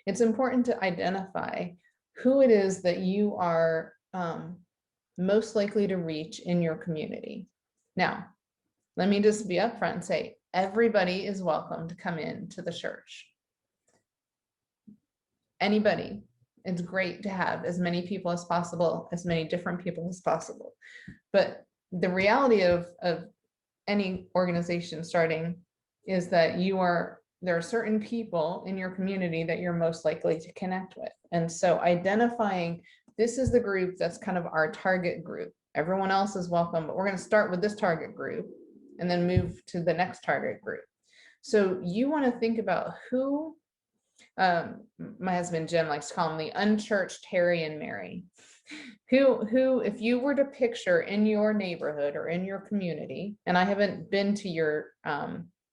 it's important to identify who it is that you are most likely to reach in your community. Now, let me just be upfront and say, everybody is welcome to come into the church. Anybody. It's great to have as many people as possible, as many different people as possible. But the reality of any organization starting is that there are certain people in your community that you're most likely to connect with. And so identifying, this is the group that's kind of our target group. Everyone else is welcome, but we're going to start with this target group and then move to the next target group. So you want to think about who, my husband Jim likes to call them the unchurched Harry and Mary. Who, if you were to picture in your neighborhood or in your community, and I haven't been to your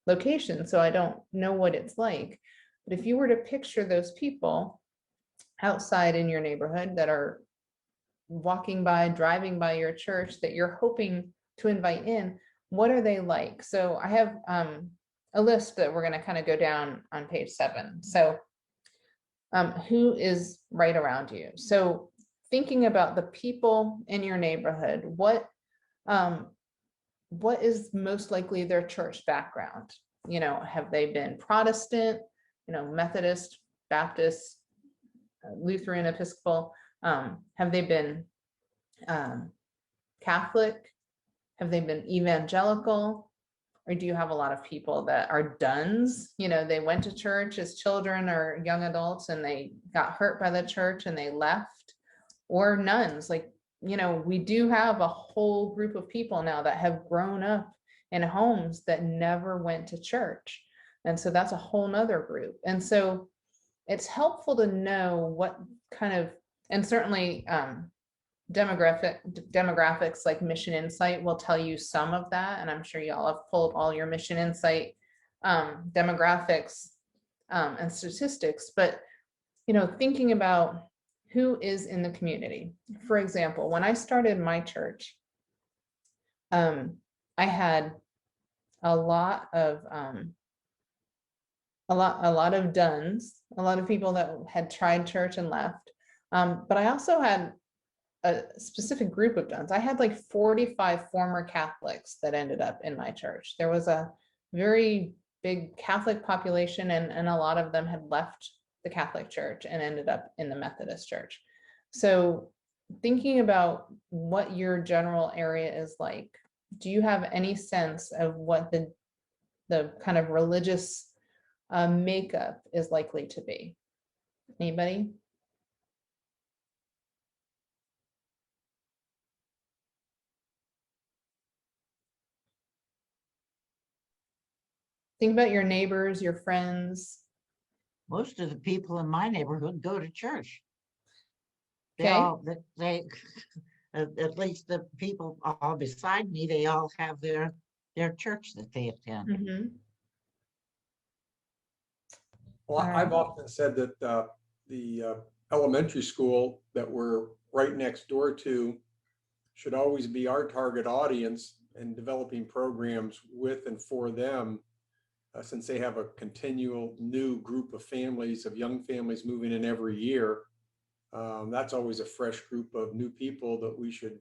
location, so I don't know what it's like, but if you were to picture those people outside in your neighborhood that are walking by, driving by your church that you're hoping to invite in, what are they like? So I have a list that we're going to kind of go down on page 7. So who is right around you? So thinking about the people in your neighborhood, what is most likely their church background? You know, have they been Protestant, you know, Methodist, Baptist, Lutheran, Episcopal? Have they been Catholic? Have they been evangelical? Or do you have a lot of people that are duns? You know, they went to church as children or young adults and they got hurt by the church and they left. Or nuns, like, you know, we do have a whole group of people now that have grown up in homes that never went to church. And so that's a whole nother group. And so it's helpful to know what kind of, and certainly demographics like Mission Insight will tell you some of that. And I'm sure y'all have pulled all your Mission Insight demographics and statistics, but, you know, thinking about who is in the community. For example, when I started my church, I had a lot of duns, a lot of people that had tried church and left. But I also had a specific group of duns. I had like 45 former Catholics that ended up in my church. There was a very big Catholic population, and a lot of them had left the Catholic Church and ended up in the Methodist Church. So thinking about what your general area is like, do you have any sense of what the kind of religious makeup is likely to be? Anybody? Think about your neighbors, your friends. Most of the people in my neighborhood go to church. They Okay. all, they, at least the people all beside me, they all have their church that they attend. Mhm. Well, All I've right. often said that the elementary school that we're right next door to should always be our target audience and developing programs with and for them, since they have a continual new group of families, of young families moving in every year. That's always a fresh group of new people that we should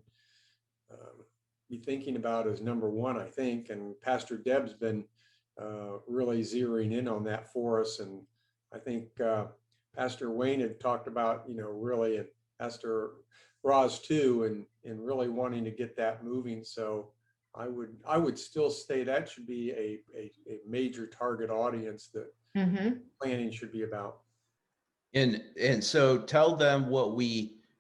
be thinking about as number one, I think. And Pastor Deb's been really zeroing in on that for us. And I think Pastor Wayne had talked about, you know, really, and Pastor Roz too, and really wanting to get that moving. So I would still say that should be a major target audience that planning should be about. And so tell them what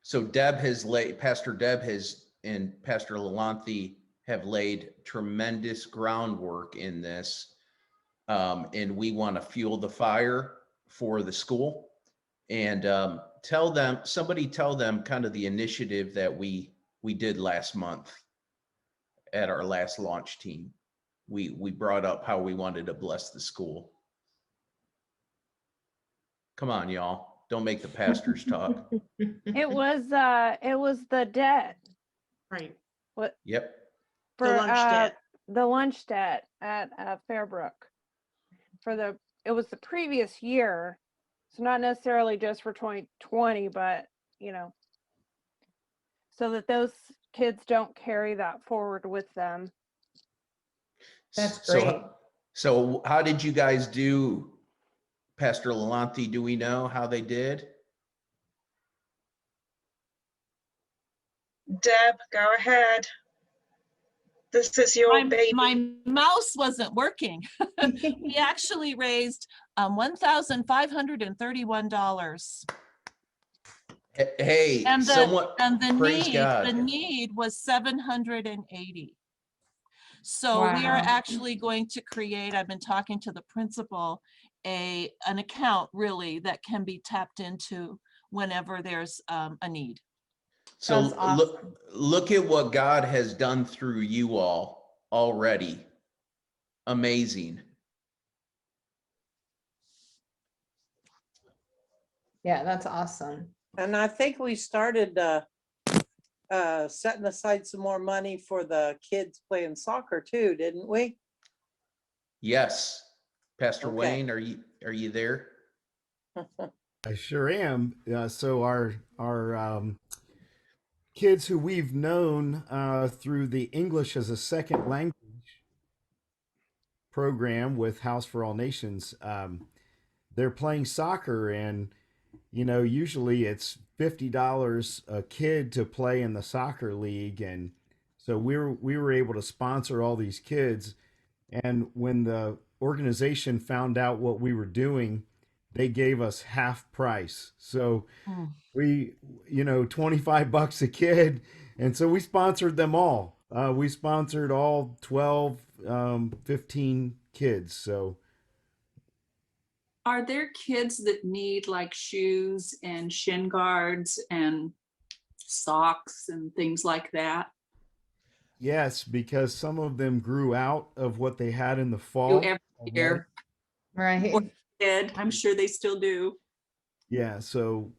so Deb has laid, Pastor Deb has, and Pastor Lalonthi have laid tremendous groundwork in this. And we want to fuel the fire for the school. And somebody tell them kind of the initiative that we did last month at our last launch team. We brought up how we wanted to bless the school. Come on, y'all. Don't make the pastors talk. It was the debt Right. Yep. for The lunch debt. the lunch debt at Fairbrook. It was the previous year, so not necessarily just for 2020, but you know, so that those kids don't carry that forward with them. That's great. So how did you guys do, Pastor Lalonthi? Do we know how they did? Deb, go ahead. This is your baby. My mouse wasn't working. We actually raised $1,531. Hey, And the praise God. need was 780. So we are Wow. actually going to create, I've been talking to the principal, an account really that can be tapped into whenever there's a need. So That's awesome. look at what God has done through you all already. Amazing. Yeah, that's awesome. And I think we started setting aside some more money for the kids playing soccer too, didn't we? Yes. Pastor Okay. Wayne, are you there? I sure am. So our kids who we've known through the English as a second language program with House for All Nations. They're playing soccer, and usually it's $50 a kid to play in the soccer league, and so we were able to sponsor all these kids. And when the organization found out what we were doing, they gave us half price. So we, $25 a kid, and so we sponsored them all. We sponsored all 12, 15 kids. So are there kids that need like shoes and shin guards and socks and things like that? yes, because some of them grew out of what they had in the Do fall. every year, Right. or did. I'm sure they still do. Yeah, so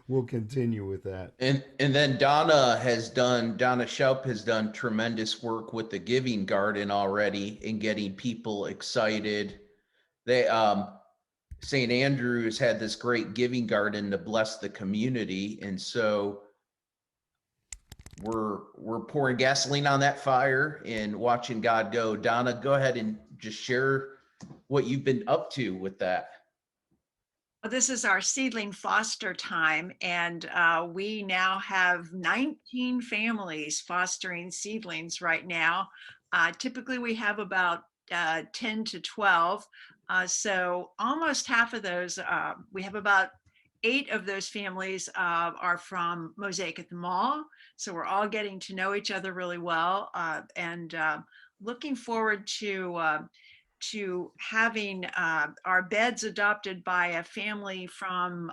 we'll continue with that. And then Donna Schaup has done tremendous work with the Giving Garden already in getting people excited. They St. Andrews had this great Giving Garden to bless the community, and so we're pouring gasoline on that fire and watching God go. Donna, go ahead and just share what you've been up to with that. This is our seedling foster time, and we now have 19 families fostering seedlings right now. Typically, we have about 10 to 12. So almost half of those, we have about 8 of those families are from Mosaic at the Mall. So we're all getting to know each other really well, and looking forward to having our beds adopted by a family from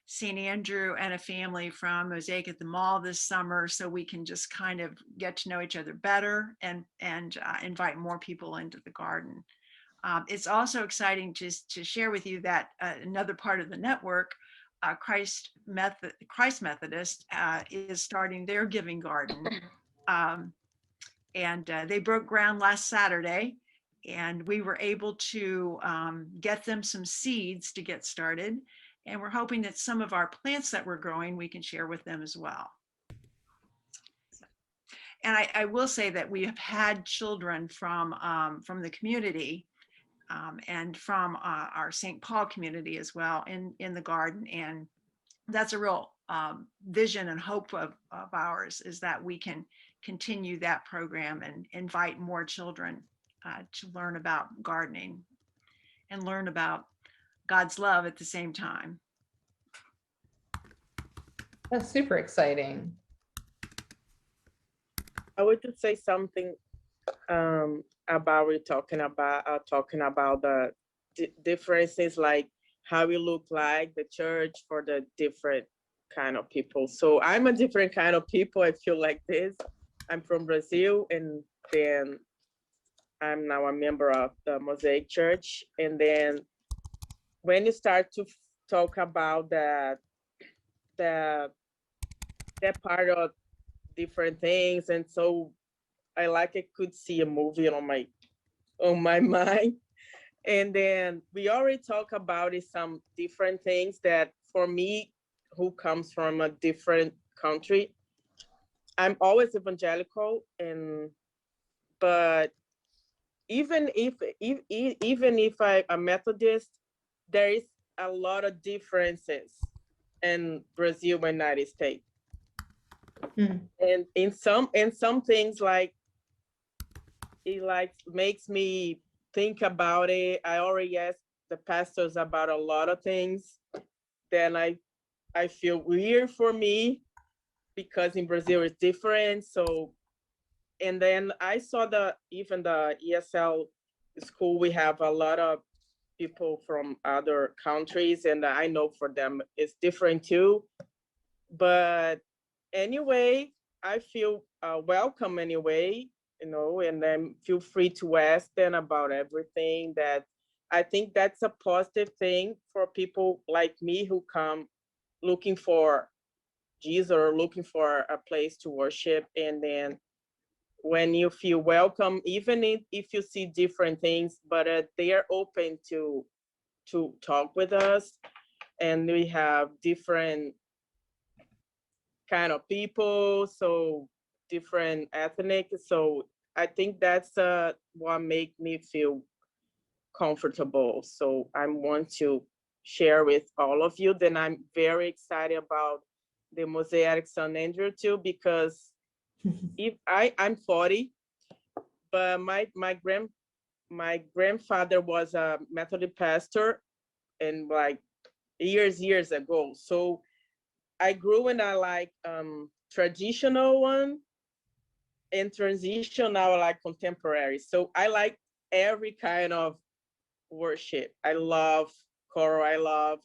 St. Andrew and a family from Mosaic at the Mall this summer, so we can just kind of get to know each other better and invite more people into the garden. It's also exciting to share with you that another part of the network, Christ Methodist, is starting their Giving Garden. And they broke ground last Saturday, and we were able to get them some seeds to get started. And we're hoping that some of our plants that we're growing, we can share with them as well. And I will say that we have had children from the community and from our St. Paul community as well in the garden. And that's a real vision and hope of ours, is that we can continue that program and invite more children to learn about gardening and learn about God's love at the same time. That's super exciting. I would just say something about we're talking about the differences, like how we look like the church for the different kind of people. So I'm a different kind of people. I feel like this. I'm from Brazil, and then I'm now a member of the Mosaic Church. And then when you start to talk about that part of different things, and so I could see a movie on my mind. And then we already talk about some different things that, for me, who comes from a different country, I'm always evangelical, but even if I'm a Methodist, there is a lot of differences in Brazil and United States. And in some things, it makes me think about it. I already asked the pastors about a lot of things. Then I feel weird for me, because in Brazil it's different. So, and then I saw even the ESL school, we have a lot of people from other countries, and I know for them it's different too. But anyway, I feel welcome anyway, and then feel free to ask them about everything. That I think that's a positive thing for people like me who come looking for Jesus or looking for a place to worship. And then when you feel welcome, even if you see different things, but they are open to talk with us. And we have different kind of people, so different ethnic. So I think that's what make me feel comfortable. So I want to share with all of you. Then I'm very excited about the Mosaic San Andrew too, because if I'm 40, but my grandfather was a Methodist pastor, and like years ago. So I grew in a like traditional one, and transitional like contemporary. So I like every kind of worship. I love choral, I love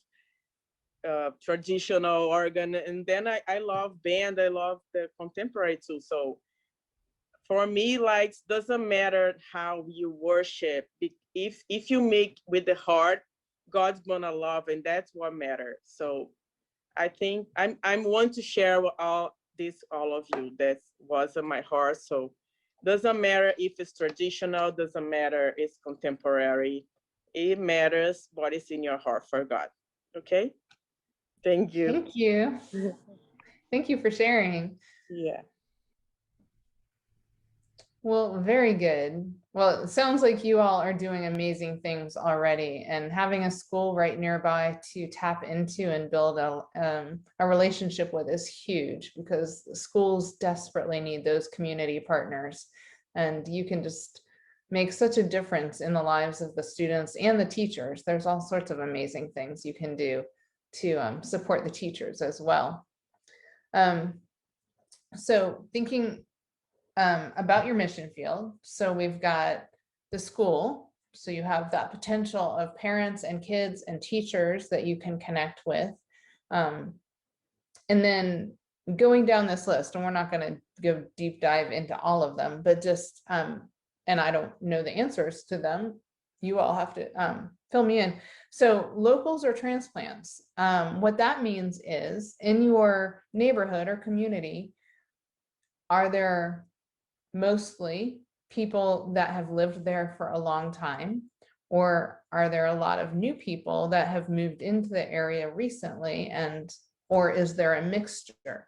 traditional organ, and then I love band, I love the contemporary too. So for me, like, doesn't matter how you worship. If you make with the heart, God's gonna love, and that's what matters. So I think I'm want to share with all of you. That was in my heart. So doesn't matter if it's traditional, doesn't matter if it's contemporary. It matters what is in your heart for God. Okay. Thank you. Thank you. Thank you for sharing. Yeah. Well, very good. Well, it sounds like you all are doing amazing things already, and having a school right nearby to tap into and build a relationship with is huge, because schools desperately need those community partners, and you can just make such a difference in the lives of the students and the teachers. There's all sorts of amazing things you can do to support the teachers as well. So thinking about your mission field. So we've got the school. So you have that potential of parents and kids and teachers that you can connect with. And then going down this list, and we're not going to go deep dive into all of them, but just, and I don't know the answers to them. You all have to fill me in. So locals or transplants, what that means is in your neighborhood or community, are there mostly people that have lived there for a long time, or are there a lot of new people that have moved into the area recently, or is there a mixture?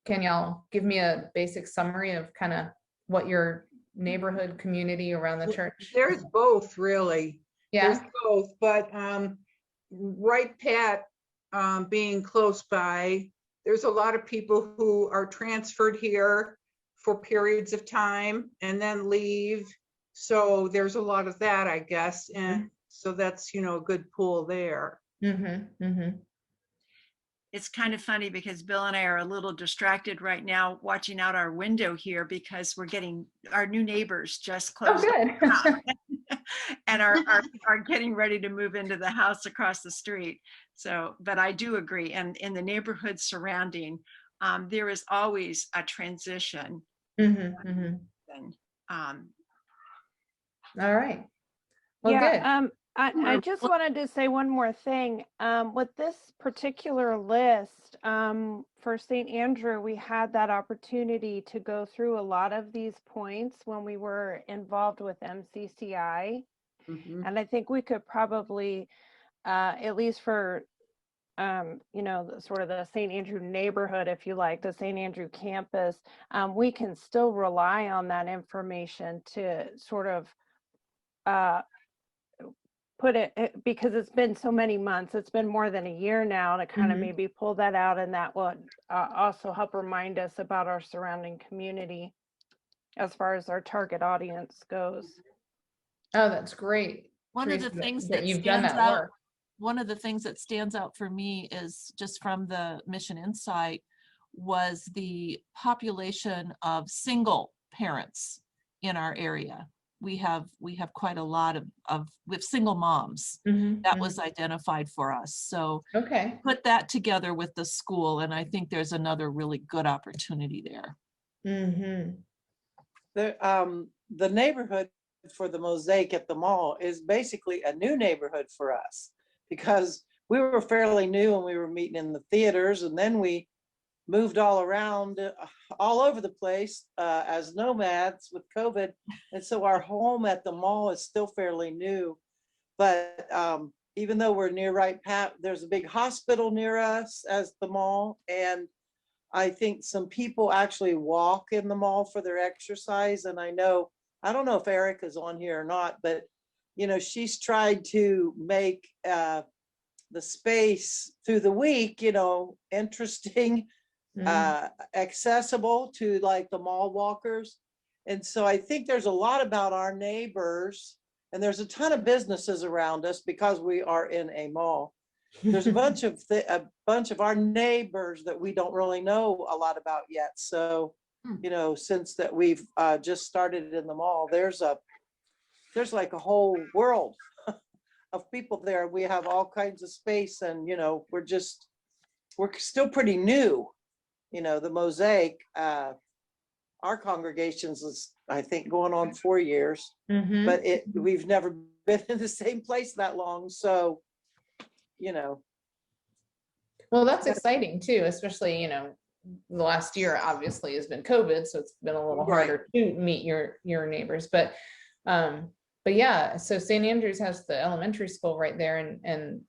Can y'all give me a basic summary of kind of what your neighborhood community around the church? There's both, really. Yeah. There's both, but right, Pat, being close by, there's a lot of people who are transferred here for periods of time and then leave. So there's a lot of that, I guess. And so that's, a good pool there. It's kind of funny because Bill and I are a little distracted right now watching out our window here because we're getting our new neighbors just closed and are getting ready to move into the house across the street. So, but I do agree. And in the neighborhood surrounding, there is always a transition. All right. Well, Yeah, good. I just wanted to say one more thing. With this particular list, for St. Andrew, we had that opportunity to go through a lot of these points when we were involved with MCCI. And I think we could probably, at least for, sort of the St. Andrew neighborhood, if you like, the St. Andrew campus, we can still rely on that information to sort of put it, because it's been so many months, it's been more than a year now, to kind of maybe pull that out, and that would also help remind us about our surrounding community as far as our target audience goes. Oh, that's great. One of the Teresa, things that that you've done stands that out, work. one of the things that stands out for me is just from the Mission Insight was the population of single parents in our area. We have quite a lot of with single moms that was identified for us. So put that together with the school, and I think there's another really good opportunity there. The neighborhood for the Mosaic at the mall is basically a new neighborhood for us, because we were fairly new and we were meeting in the theaters, and then we moved all around all over the place as nomads with COVID. And so our home at the mall is still fairly new. But even though we're near Wright Pat, there's a big hospital near us as the mall. And I think some people actually walk in the mall for their exercise. And I don't know if Erica's on here or not, but you know, she's tried to make the space through the week, you know, interesting, accessible to like the mall walkers. And so I think there's a lot about our neighbors, and there's a ton of businesses around us because we are in a mall. There's a bunch of our neighbors that we don't really know a lot about yet. So, you know, since that we've just started in the mall, there's like a whole world of people there. We have all kinds of space, and you know, we're still pretty new. You know, the Mosaic, our congregations is, I think, going on 4 years, but we've never been in the same place that long. So, you know. Well, that's exciting too, especially, you know, the last year obviously has been COVID, so it's been a little harder to meet your neighbors. But yeah, so St. Andrews has the elementary school right there, and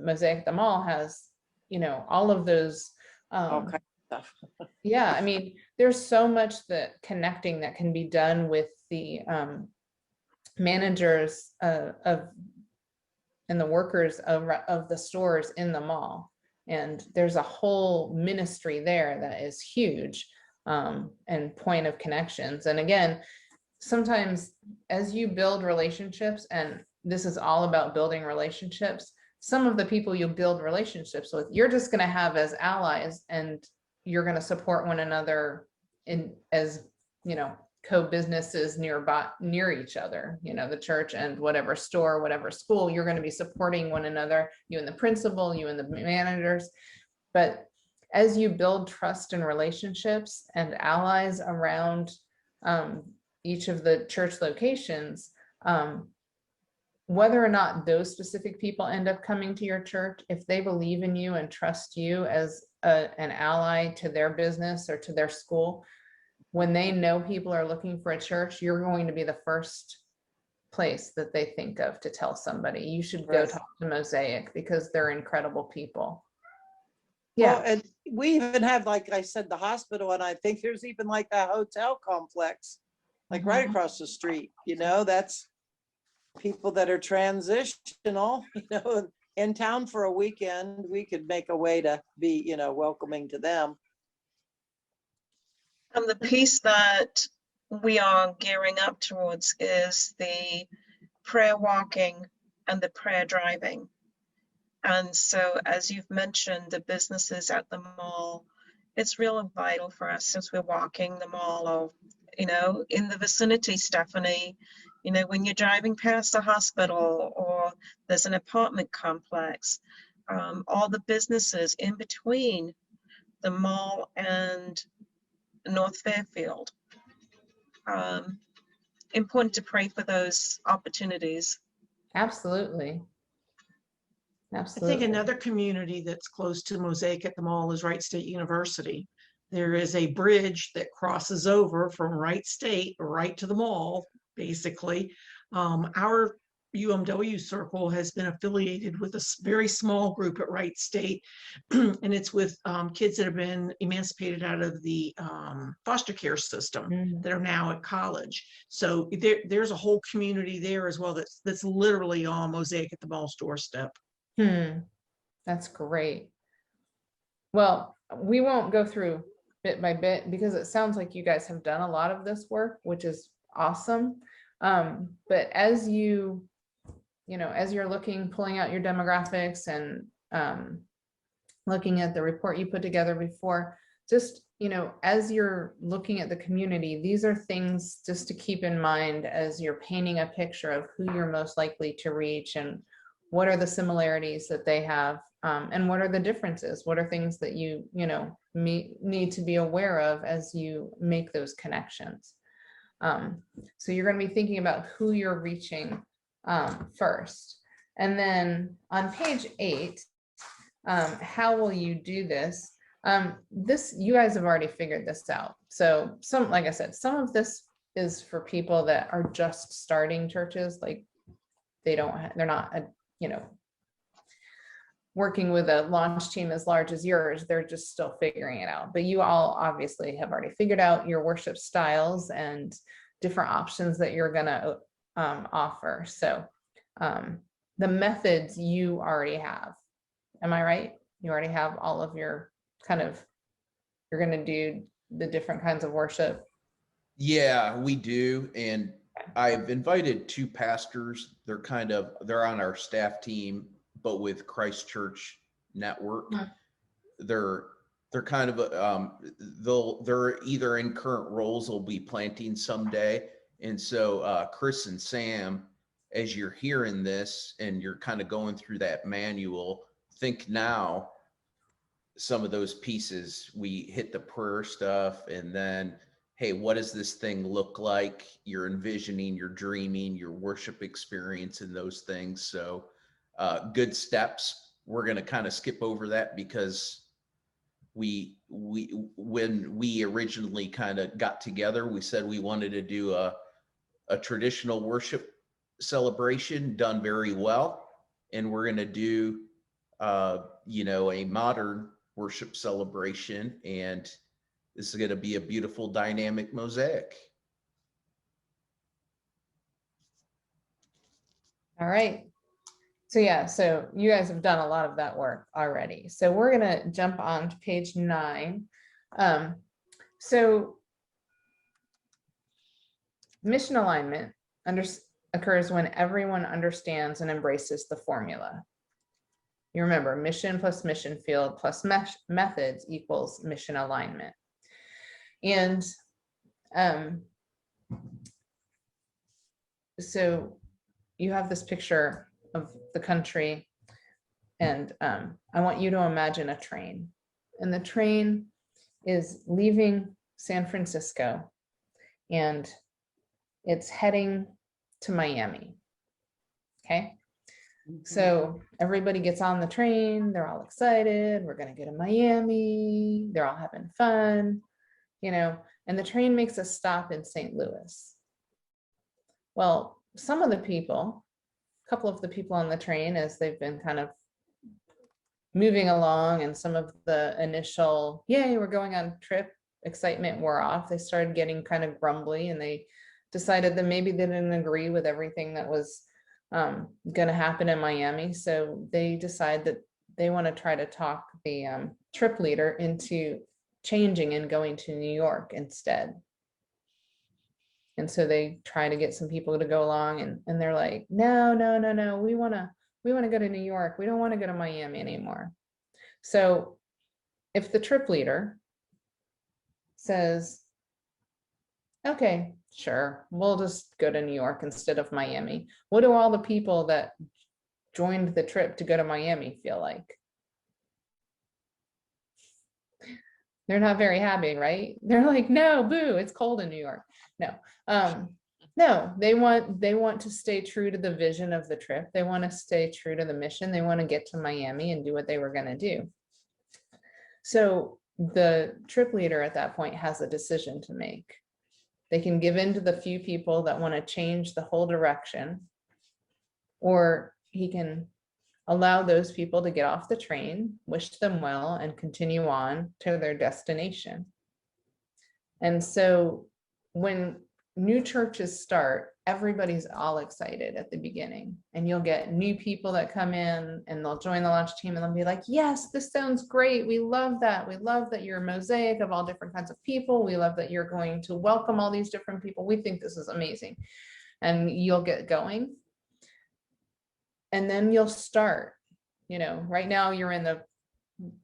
Mosaic at the Mall has, you know, all of those. Okay. Stuff. Yeah, I mean, there's so much that connecting that can be done with the managers of and the workers of the stores in the mall. And there's a whole ministry there that is huge, and point of connections. And again, sometimes as you build relationships, and this is all about building relationships, some of the people you build relationships with, you're just going to have as allies, and you're going to support one another in, as, you know, co-businesses near each other, you know, the church and whatever store, whatever school, you're going to be supporting one another, you and the principal, you and the managers. But as you build trust and relationships and allies around each of the church locations, whether or not those specific people end up coming to your church, if they believe in you and trust you as an ally to their business or to their school, when they know people are looking for a church, you're going to be the first place that they think of to tell somebody, you should go talk to Mosaic, because they're incredible people. Yeah. Well, and we even have, like I said, the hospital, and I think there's even like a hotel complex, like right across the street, you know, that's people that are transitional, you know, in town for a weekend. We could make a way to be, you know, welcoming to them. And the piece that we are gearing up towards is the prayer walking and the prayer driving. And so, as you've mentioned, the businesses at the mall, it's real vital for us as we're walking the mall, or, you know, in the vicinity, Stephanie, you know, when you're driving past a hospital or there's an apartment complex, all the businesses in between the mall and North Fairfield. Important to pray for those opportunities. Absolutely. I think another community that's close to Mosaic at the Mall is Wright State University. There is a bridge that crosses over from Wright State right to the mall, basically. Our UMW circle has been affiliated with a very small group at Wright State, and it's with kids that have been emancipated out of the foster care system that are now at college. So there's a whole community there as well that's literally on Mosaic at the Mall's doorstep. That's great. Well, we won't go through bit by bit, because it sounds like you guys have done a lot of this work, which is awesome. But as you know, as you're pulling out your demographics and looking at the report you put together before, just, you know, as you're looking at the community, these are things just to keep in mind as you're painting a picture of who you're most likely to reach, and what are the similarities that they have, and what are the differences? What are things that you know, need to be aware of as you make those connections? So you're going to be thinking about who you're reaching first. And then on page 8, how will you do this? You guys have already figured this out. So like I said, some of this is for people that are just starting churches, like they're not, you know, working with a launch team as large as yours, they're just still figuring it out. But you all obviously have already figured out your worship styles and different options that you're gonna offer. So the methods you already have. Am I right? You already have all of your you're gonna do the different kinds of worship. Yeah, we do. And I've invited 2 pastors. They're on our staff team, but with Christ Church Network. They're kind of they're either in current roles, they'll be planting someday. And so Chris and Sam, as you're hearing this and you're kind of going through that manual, think now some of those pieces. We hit the prayer stuff, and then, hey, what does this thing look like? You're envisioning, you're dreaming, your worship experience and those things. So good steps. We're going to kind of skip over that because when we originally kind of got together, we said we wanted to do a traditional worship celebration done very well. And we're going to do, a modern worship celebration. And this is going to be a beautiful dynamic mosaic. All right. So yeah, so you guys have done a lot of that work already. So we're gonna jump on to page 9. So mission alignment occurs when everyone understands and embraces the formula. You remember, mission plus mission field plus methods equals mission alignment. And so you have this picture of the country, and I want you to imagine a train, and the train is leaving San Francisco and it's heading to Miami. Okay. So everybody gets on the train, they're all excited, we're going to go to Miami, they're all having fun, and the train makes a stop in St. Louis. Well, some of the people, a couple of the people on the train, as they've been kind of moving along, and some of the initial, yay, we're going on a trip, excitement wore off, they started getting kind of grumbly, and they decided that maybe they didn't agree with everything that was going to happen in Miami. So they decide that they want to try to talk the trip leader into changing and going to New York instead. And so they try to get some people to go along, and they're like, no, we want to go to New York. We don't want to go to Miami anymore. So if the trip leader says, okay, sure, we'll just go to New York instead of Miami, what do all the people that joined the trip to go to Miami feel like? They're not very happy, right? They're like, no, boo, it's cold in New York. No, they want to stay true to the vision of the trip. They want to stay true to the mission. They want to get to Miami and do what they were going to do. So the trip leader at that point has a decision to make. They can give in to the few people that want to change the whole direction, or he can allow those people to get off the train, wish them well, and continue on to their destination. And so when new churches start, everybody's all excited at the beginning, and you'll get new people that come in and they'll join the launch team and they'll be like, yes, this sounds great. We love that. We love that you're a mosaic of all different kinds of people. We love that you're going to welcome all these different people. We think this is amazing. And you'll get going. And then you'll start, right now you're in the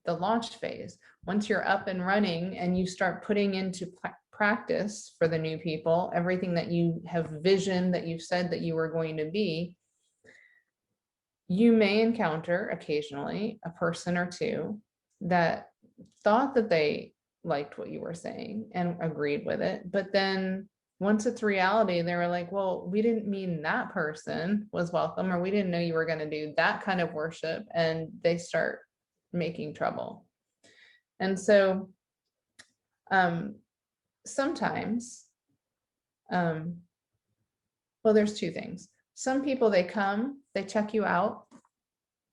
launch phase. Once you're up and running and you start putting into practice for the new people everything that you have visioned, that you've said that you were going to be, you may encounter occasionally a person or two that thought that they liked what you were saying and agreed with it, but then once it's reality, they were like, well, we didn't mean that person was welcome, or we didn't know you were going to do that kind of worship, and they start making trouble. And so sometimes, well, there's two things. Some people, they come, they check you out,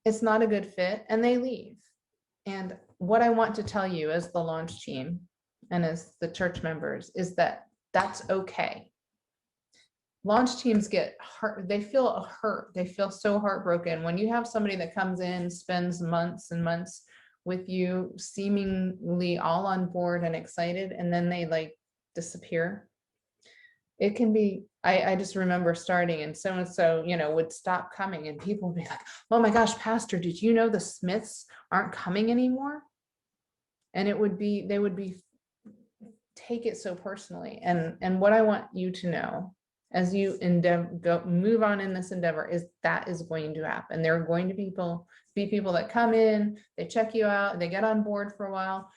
it's not a good fit and they leave. And what I want to tell you as the launch team and as the church members is that that's okay. Launch teams get hurt, they feel hurt, they feel so heartbroken when you have somebody that comes in, spends months and months with you, seemingly all on board and excited, and then they like disappear. It can be, I just remember starting and so, you know, would stop coming and people would be like, oh my gosh, Pastor, did you know the Smiths aren't coming anymore? And it would be, they would be, take it so personally. And what I want you to know as you move on in this endeavor is that is going to happen. There are going to be people that come in, they check you out, they get on board for a while,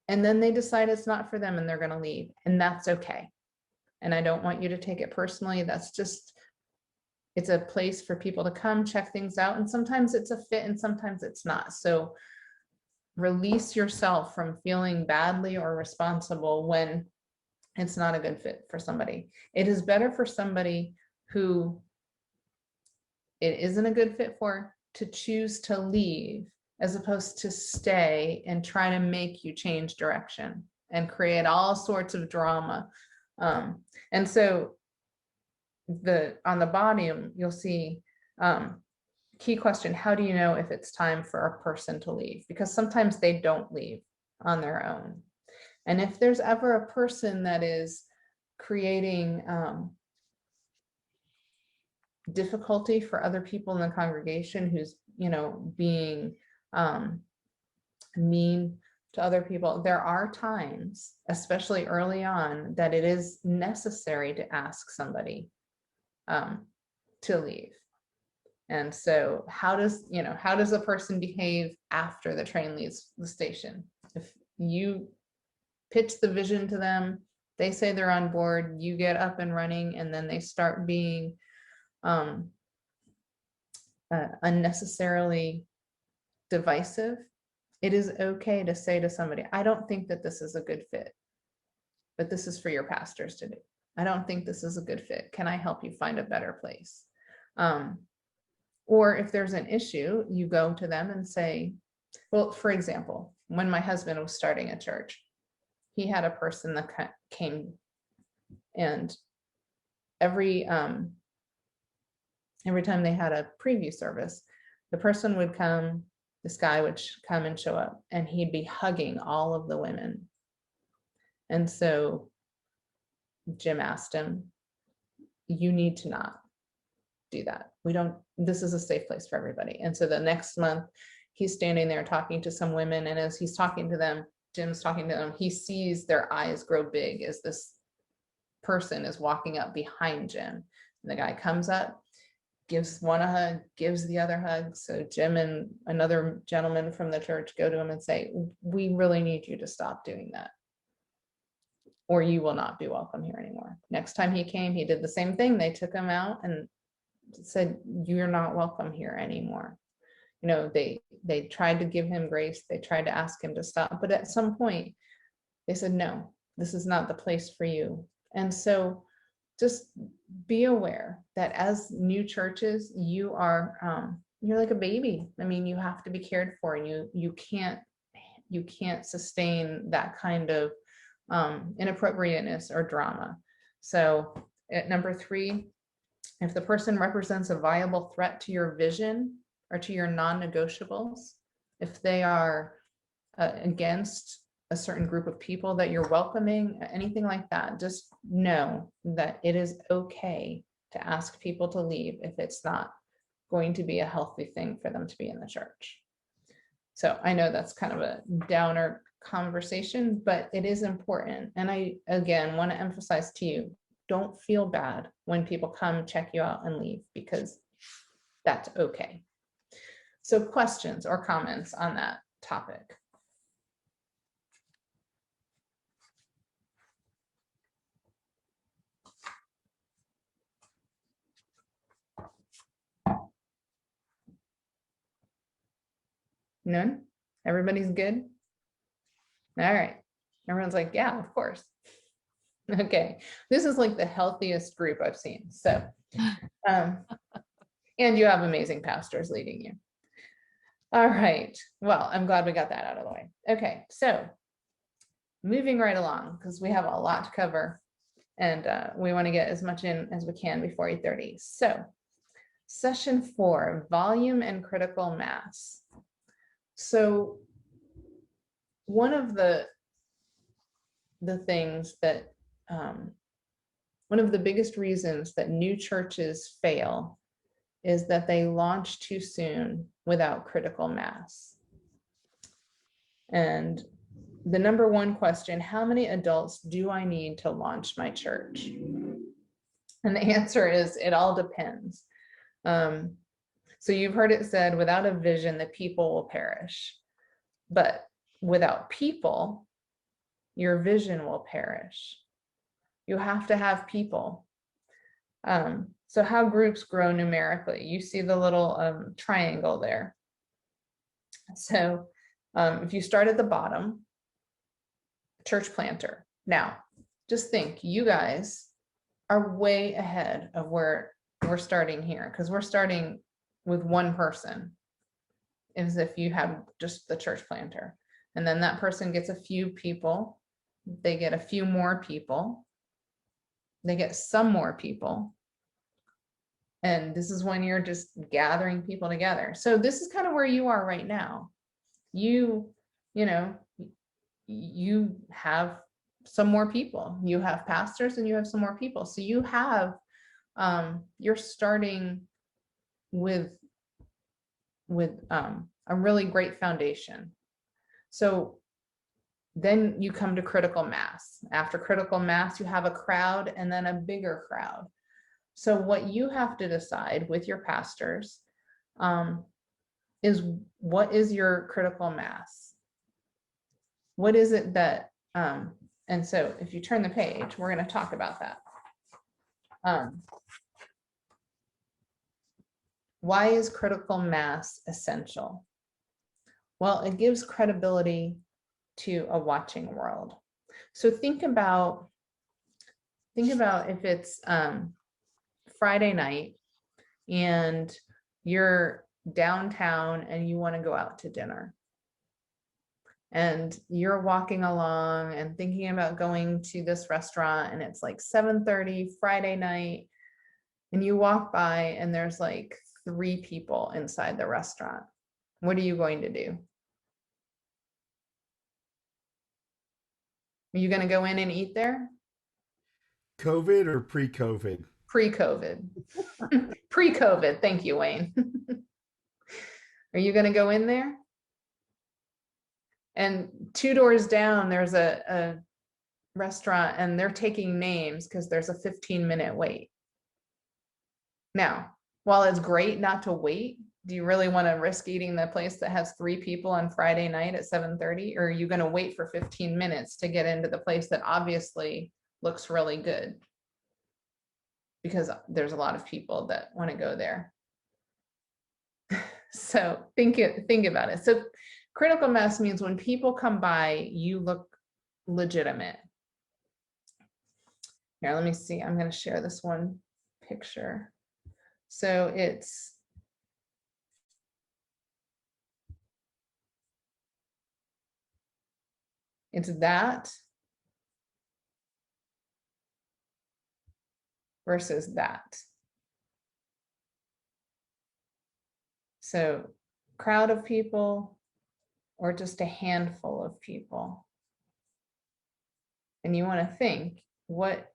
and then they decide it's not for them and they're going to leave, and that's okay. And I don't want you to take it personally. That's just, it's a place for people to come check things out, and sometimes it's a fit and sometimes it's not. So release yourself from feeling badly or responsible when it's not a good fit for somebody. It is better for somebody who it isn't a good fit for to choose to leave as opposed to stay and try to make you change direction and create all sorts of drama. And so on the bottom, you'll see key question, how do you know if it's time for a person to leave? Because sometimes they don't leave on their own. And if there's ever a person that is creating difficulty for other people in the congregation, who's, you know, being mean to other people, there are times, especially early on, that it is necessary to ask somebody to leave. And so how does a person behave after the train leaves the station? If you pitch the vision to them, they say they're on board, you get up and running, and then they start being unnecessarily divisive, it is okay to say to somebody, I don't think that this is a good fit, but this is for your pastors to do. I don't think this is a good fit. Can I help you find a better place? Or if there's an issue, you go to them and say, well, for example, when my husband was starting a church, he had a person that came, and every time they had a preview service, the person would come, this guy would come and show up, and he'd be hugging all of the women. And so Jim asked him, you need to not do that. This is a safe place for everybody. And so the next month he's standing there talking to some women, and as he's talking to them, Jim's talking to them, he sees their eyes grow big as this person is walking up behind Jim. And the guy comes up, gives one a hug, gives the other hug. So Jim and another gentleman from the church go to him and say, we really need you to stop doing that, or you will not be welcome here anymore. Next time he came, he did the same thing. They took him out and said, you're not welcome here anymore. You know, they tried to give him grace. They tried to ask him to stop, but at some point they said, no, this is not the place for you. And so just be aware that as new churches, you're like a baby. I mean, you have to be cared for, and you can't sustain that kind of inappropriateness or drama. So at number 3, if the person represents a viable threat to your vision or to your non-negotiables, if they are against a certain group of people that you're welcoming, anything like that, just know that it is okay to ask people to leave if it's not going to be a healthy thing for them to be in the church. So I know that's kind of a downer conversation, but it is important. And I, again, want to emphasize to you, don't feel bad when people come check you out and leave, because that's okay. So questions or comments on that topic? None? Everybody's good? All right. Everyone's like, yeah, of course. Okay. This is like the healthiest group I've seen. So, and you have amazing pastors leading you. All right. Well, I'm glad we got that out of the way. Okay, so moving right along, because we have a lot to cover and we want to get as much in as we can before 8:30. So session 4, volume and critical mass. So one of the things that, one of the biggest reasons that new churches fail is that they launch too soon without critical mass. And the number one question, how many adults do I need to launch my church? And the answer is, it all depends. So you've heard it said, without a vision, the people will perish. But without people, your vision will perish. You have to have people. So how groups grow numerically, you see the little triangle there. So if you start at the bottom, church planter. Now, just think, you guys are way ahead of where we're starting here, because we're starting with one person, as if you had just the church planter. And then that person gets a few people, they get a few more people, they get some more people. And this is when you're just gathering people together. So this is kind of where you are right now. You know, you have some more people, you have pastors and you have some more people. So you have, you're starting with a really great foundation. So then you come to critical mass. After critical mass, you have a crowd and then a bigger crowd. So what you have to decide with your pastors is, what is your critical mass? What is it that, and so if you turn the page, we're going to talk about that. Why is critical mass essential? Well, it gives credibility to a watching world. So think about if it's Friday night and you're downtown and you want to go out to dinner. And you're walking along and thinking about going to this restaurant, and it's like 7:30 Friday night, and you walk by and there's like 3 people inside the restaurant. What are you going to do? Are you going to go in and eat there? COVID or pre-COVID? Pre-COVID. Pre-COVID. Thank you, Wayne. Are you going to go in there? And 2 doors down, there's a restaurant and they're taking names because there's a 15-minute wait. Now, while it's great not to wait, do you really want to risk eating the place that has 3 people on Friday night at 7:30? Or are you going to wait for 15 minutes to get into the place that obviously looks really good? Because there's a lot of people that want to go there. So think about it. So critical mass means when people come by, you look legitimate. Here, let me see. I'm going to share this one picture. So it's that versus that. So crowd of people or just a handful of people. And you want to think, what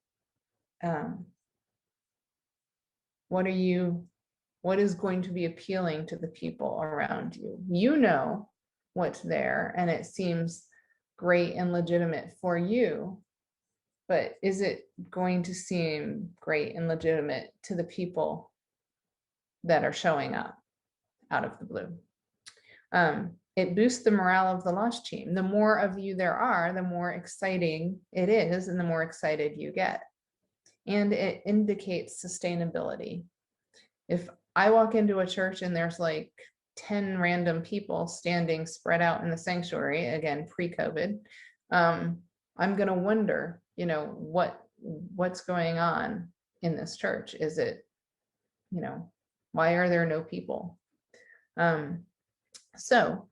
is going to be appealing to the people around you? You know what's there and it seems great and legitimate for you, but is it going to seem great and legitimate to the people that are showing up out of the blue? It boosts the morale of the launch team. The more of you there are, the more exciting it is and the more excited you get. And it indicates sustainability. If I walk into a church and there's like 10 random people standing spread out in the sanctuary, again, pre-COVID, I'm going to wonder, you know, what's going on in this church? Is it, you know, why are there no people? So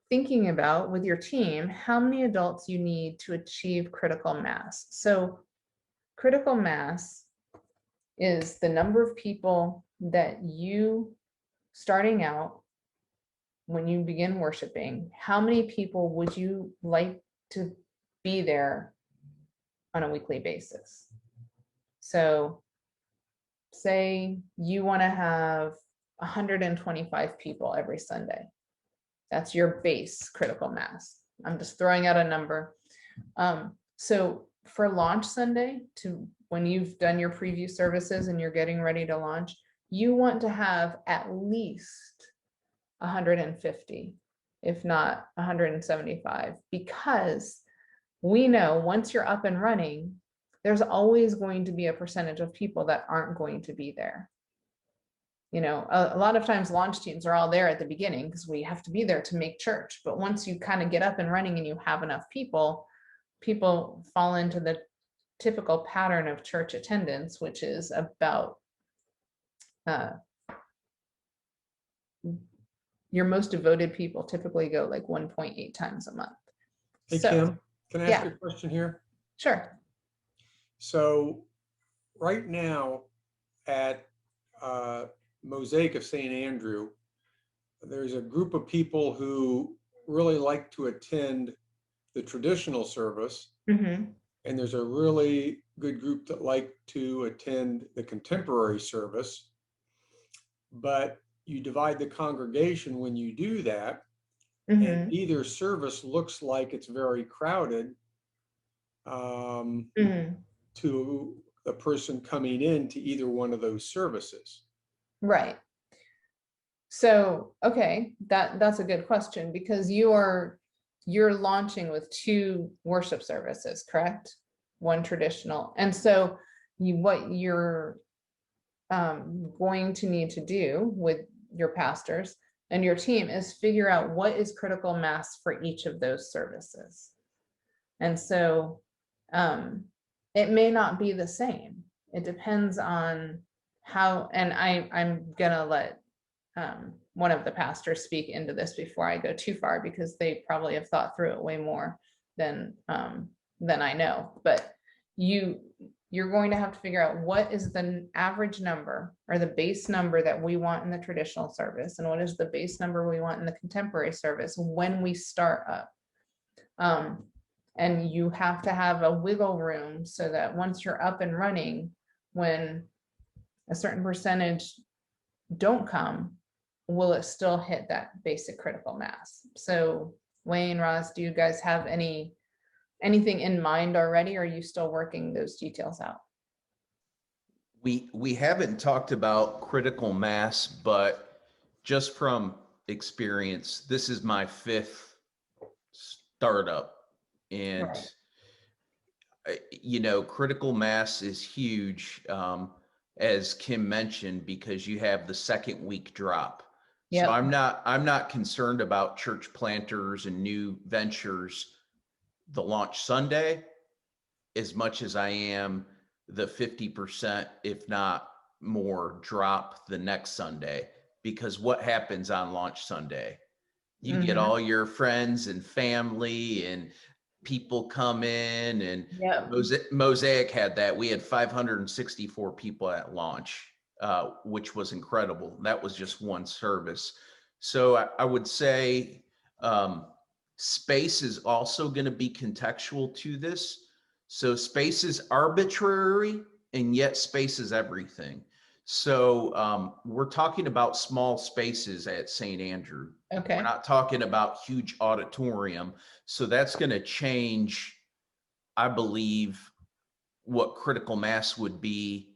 thinking about with your team, how many adults you need to achieve critical mass. So critical mass is the number of people that you, starting out, when you begin worshiping, how many people would you like to be there on a weekly basis? So say you want to have 125 people every Sunday. That's your base critical mass. I'm just throwing out a number. So for launch Sunday, to when you've done your preview services and you're getting ready to launch, you want to have at least 150, if not 175, because we know once you're up and running, there's always going to be a percentage of people that aren't going to be there. You know, a lot of times launch teams are all there at the beginning because we have to be there to make church. But once you kind of get up and running and you have enough people, people fall into the typical pattern of church attendance, which is about your most devoted people typically go like 1.8 times a month. Hey, So, Kim, can I ask yeah. you a question here? Sure. So right now at Mosaic of St. Andrew, there's a group of people who really like to attend the traditional service. Mm-hmm. And there's a really good group that like to attend the contemporary service. But you divide the congregation when you do that, Mm-hmm. and either service looks like it's very crowded Mm-hmm. to a person coming in to either one of those services. Right. So, okay, that's a good question because you're launching with 2 worship services, correct? One traditional. And so what you're going to need to do with your pastors and your team is figure out what is critical mass for each of those services. And so it may not be the same. It depends on how, and I'm gonna let one of the pastors speak into this before I go too far because they probably have thought through it way more than I know. But you're going to have to figure out what is the average number or the base number that we want in the traditional service and what is the base number we want in the contemporary service when we start up. And you have to have a wiggle room so that once you're up and running, when a certain percentage don't come, will it still hit that basic critical mass? So Wayne, Roz, do you guys have anything in mind already, or are you still working those details out? We haven't talked about critical mass, but just from experience, this is my 5th startup. And, you know, critical mass is huge, as Kim mentioned, because you have the second week drop. Yep. So I'm not concerned about church planters and new ventures the launch Sunday as much as I am the 50%, if not more, drop the next Sunday. Because what happens on launch Sunday? You get all your friends and family and people come in, and Yep. Mosaic had that. We had 564 people at launch, which was incredible. That was just one service. So I would say space is also going to be contextual to this. So space is arbitrary, and yet space is everything. So we're talking about small spaces at St. Andrew. Okay. We're not talking about huge auditorium. So that's going to change, I believe, what critical mass would be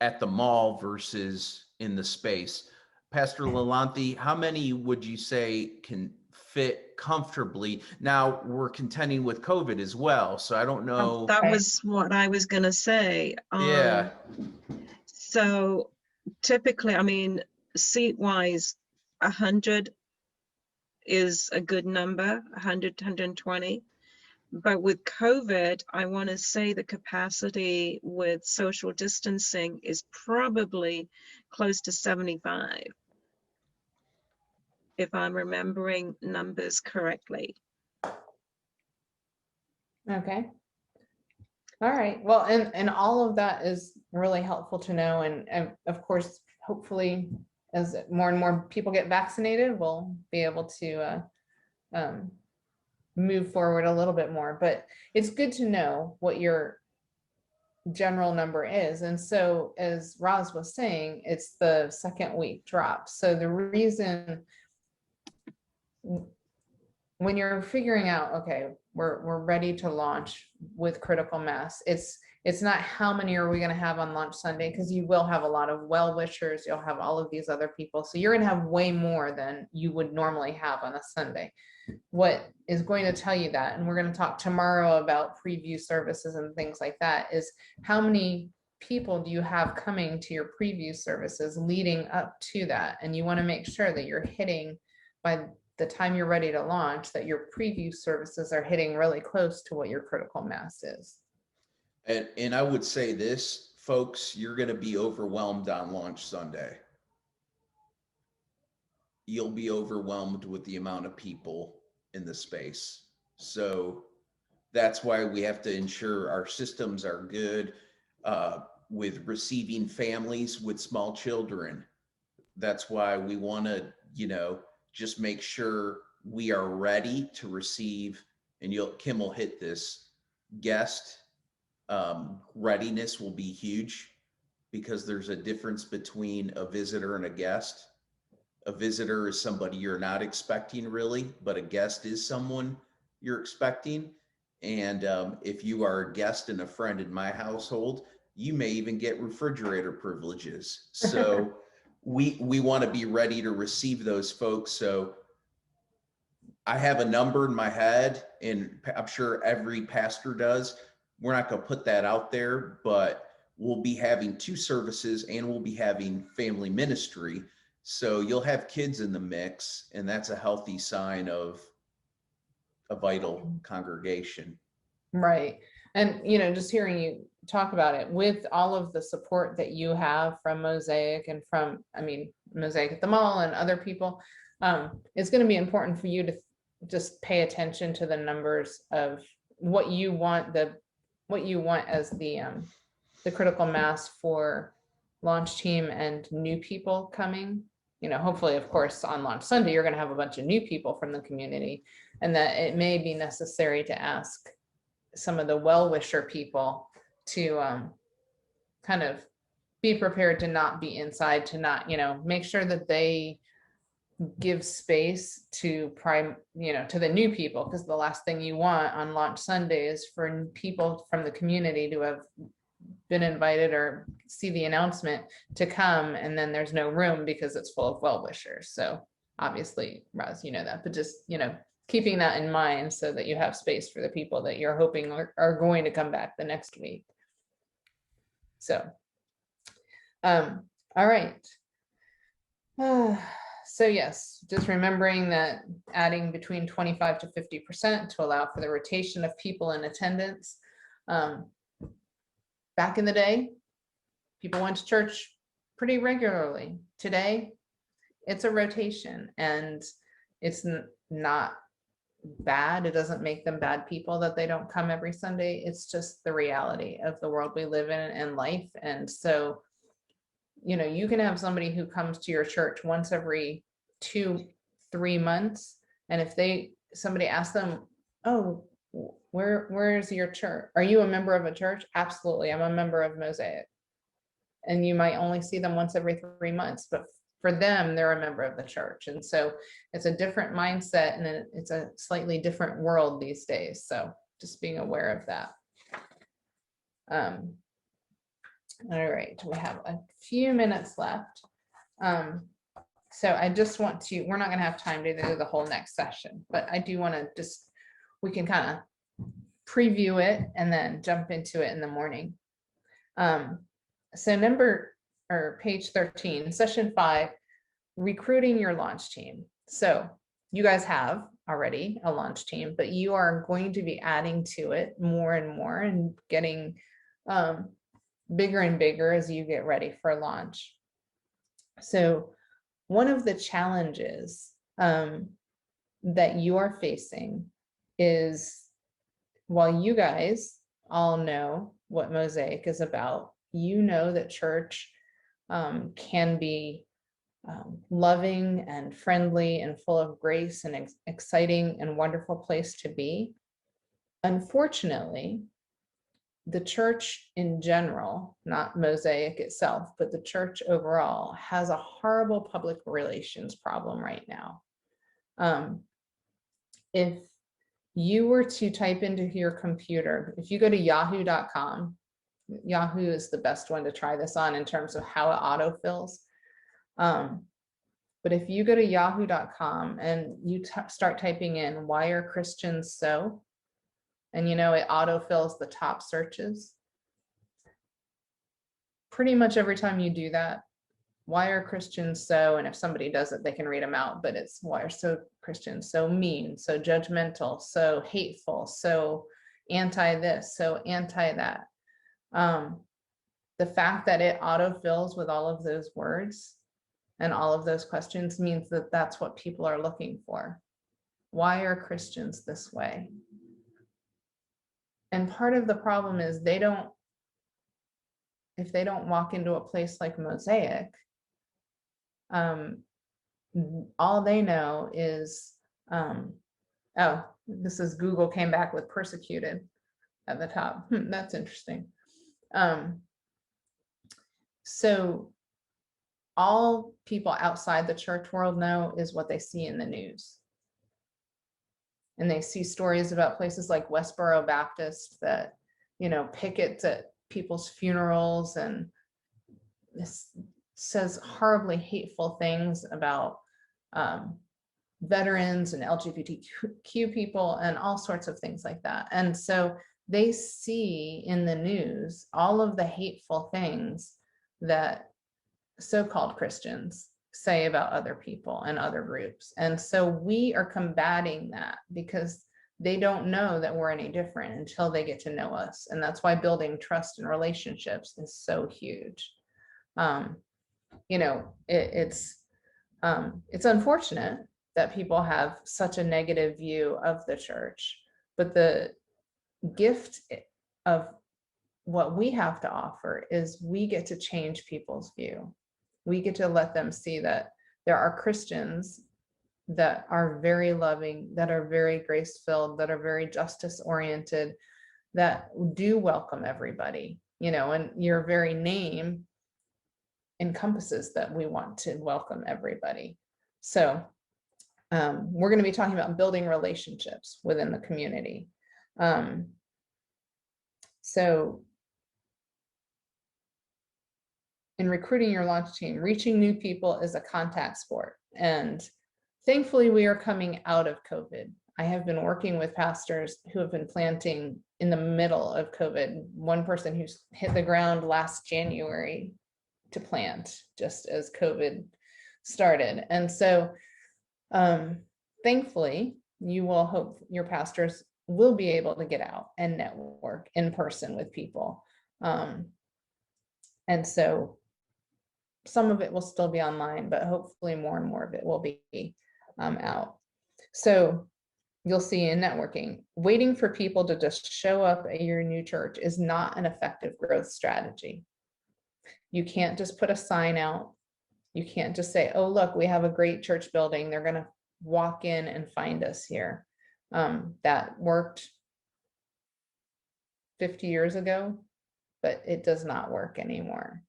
at the mall versus in the space. Pastor Lalonte, how many would you say can fit comfortably? Now we're contending with COVID as well, so I don't know. That was what I was going to say. Yeah. So typically, I mean, seat wise, 100 is a good number, 100, 120. But with COVID, I want to say the capacity with social distancing is probably close to 75. if I'm remembering numbers correctly. Okay. All right. Well, and all of that is really helpful to know. And of course, hopefully, as more and more people get vaccinated, we'll be able to move forward a little bit more. But it's good to know what your general number is. And so, as Roz was saying, it's the second week drop. So the reason when you're figuring out, okay, we're ready to launch with critical mass, it's not how many are we going to have on launch Sunday, because you will have a lot of well-wishers, you'll have all of these other people, so you're going to have way more than you would normally have on a Sunday. What is going to tell you that, and we're going to talk tomorrow about preview services and things like that, is how many people do you have coming to your preview services leading up to that. And you want to make sure that you're hitting, by the time you're ready to launch, that your preview services are hitting really close to what your critical mass is. And I would say this, folks, you're going to be overwhelmed on launch Sunday. You'll be overwhelmed with the amount of people in the space. So that's why we have to ensure our systems are good with receiving families with small children. That's why we want to, just make sure we are ready to receive, and Kim will hit this, guest readiness will be huge, because there's a difference between a visitor and a guest. A visitor is somebody you're not expecting really, but a guest is someone you're expecting. And if you are a guest and a friend in my household, you may even get refrigerator privileges. So we want to be ready to receive those folks. So I have a number in my head, and I'm sure every pastor does. We're not going to put that out there, but we'll be having 2 services, and we'll be having family ministry. So you'll have kids in the mix, and that's a healthy sign of a vital congregation. Right. And, just hearing you talk about it, with all of the support that you have from Mosaic and from, Mosaic at the Mall and other people, it's going to be important for you to just pay attention to the numbers of what you want as the critical mass for launch team and new people coming. Hopefully, of course, on launch Sunday, you're going to have a bunch of new people from the community, and that it may be necessary to ask some of the well-wisher people to kind of be prepared to not be inside, to not, make sure that they give space to to the new people, because the last thing you want on launch Sunday is for people from the community to have been invited or see the announcement to come, and then there's no room because it's full of well-wishers. So obviously, Roz, that, but just, keeping that in mind so that you have space for the people that you're hoping are going to come back the next week. So, all right. So yes, just remembering that adding between 25 to 50% to allow for the rotation of people in attendance. Back in the day, people went to church pretty regularly. Today, it's a rotation, and it's not bad. It doesn't make them bad people that they don't come every Sunday. It's just the reality of the world we live in and life. And so, you can have somebody who comes to your church once every 2-3 months. And if somebody asks them, oh, where is your church? Are you a member of a church? Absolutely. I'm a member of Mosaic. And you might only see them once every 3 months, but for them, they're a member of the church. And so it's a different mindset, and it's a slightly different world these days. So just being aware of that. All right, we have a few minutes left. So I just want to, we're not going to have time to do the whole next session, but I do want to we can kind of preview it and then jump into it in the morning. So page 13, session 5, recruiting your launch team. So you guys have already a launch team, but you are going to be adding to it more and more and getting bigger and bigger as you get ready for launch. So one of the challenges that you are facing is, while you guys all know what Mosaic is about, you know that church can be loving and friendly and full of grace and exciting and wonderful place to be. Unfortunately, the church in general, not Mosaic itself, but the church overall has a horrible public relations problem right now. If you were to type into your computer, if you go to yahoo.com, Yahoo is the best one to try this on in terms of how it autofills. But if you go to yahoo.com and you start typing in, why are Christians so? And you know, it autofills the top searches. Pretty much every time you do that, why are Christians so? And if somebody does it, they can read them out, but it's why are so Christians so mean, so judgmental, so hateful, so anti this, so anti that. The fact that it autofills with all of those words and all of those questions means that that's what people are looking for. Why are Christians this way? And part of the problem is if they don't walk into a place like Mosaic, all they know is, oh, this is Google came back with persecuted at the top. That's interesting. So all people outside the church world know is what they see in the news. And they see stories about places like Westboro Baptist that, you know, pickets at people's funerals, and this says horribly hateful things about veterans and LGBTQ people and all sorts of things like that. And so they see in the news all of the hateful things that so-called Christians say about other people and other groups. And so we are combating that because they don't know that we're any different until they get to know us. And that's why building trust and relationships is so huge. You know, it's unfortunate that people have such a negative view of the church, but the gift of what we have to offer is we get to change people's view. We get to let them see that there are Christians that are very loving, that are very grace-filled, that are very justice-oriented, that do welcome everybody, you know, and your very name encompasses that we want to welcome everybody. So we're going to be talking about building relationships within the community. So in recruiting your launch team, reaching new people is a contact sport. And thankfully, we are coming out of COVID. I have been working with pastors who have been planting in the middle of COVID. One person who's hit the ground last January to plant, just as COVID started. And so thankfully, you will hope your pastors will be able to get out and network in person with people. And so some of it will still be online, but hopefully more and more of it will be out. So you'll see in networking, waiting for people to just show up at your new church is not an effective growth strategy. You can't just put a sign out. You can't just say, oh, look, we have a great church building. They're going to walk in and find us here. That worked 50 years ago, but it does not work anymore.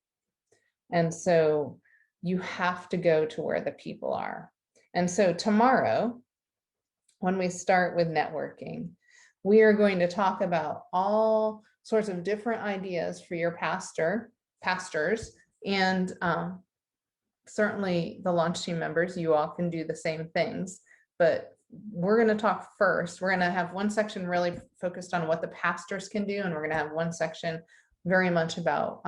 And so you have to go to where the people are. And so tomorrow, when we start with networking, we are going to talk about all sorts of different ideas for your pastors, and certainly the launch team members. You all can do the same things, but we're going to talk first. We're going to have one section really focused on what the pastors can do, and we're going to have one section very much about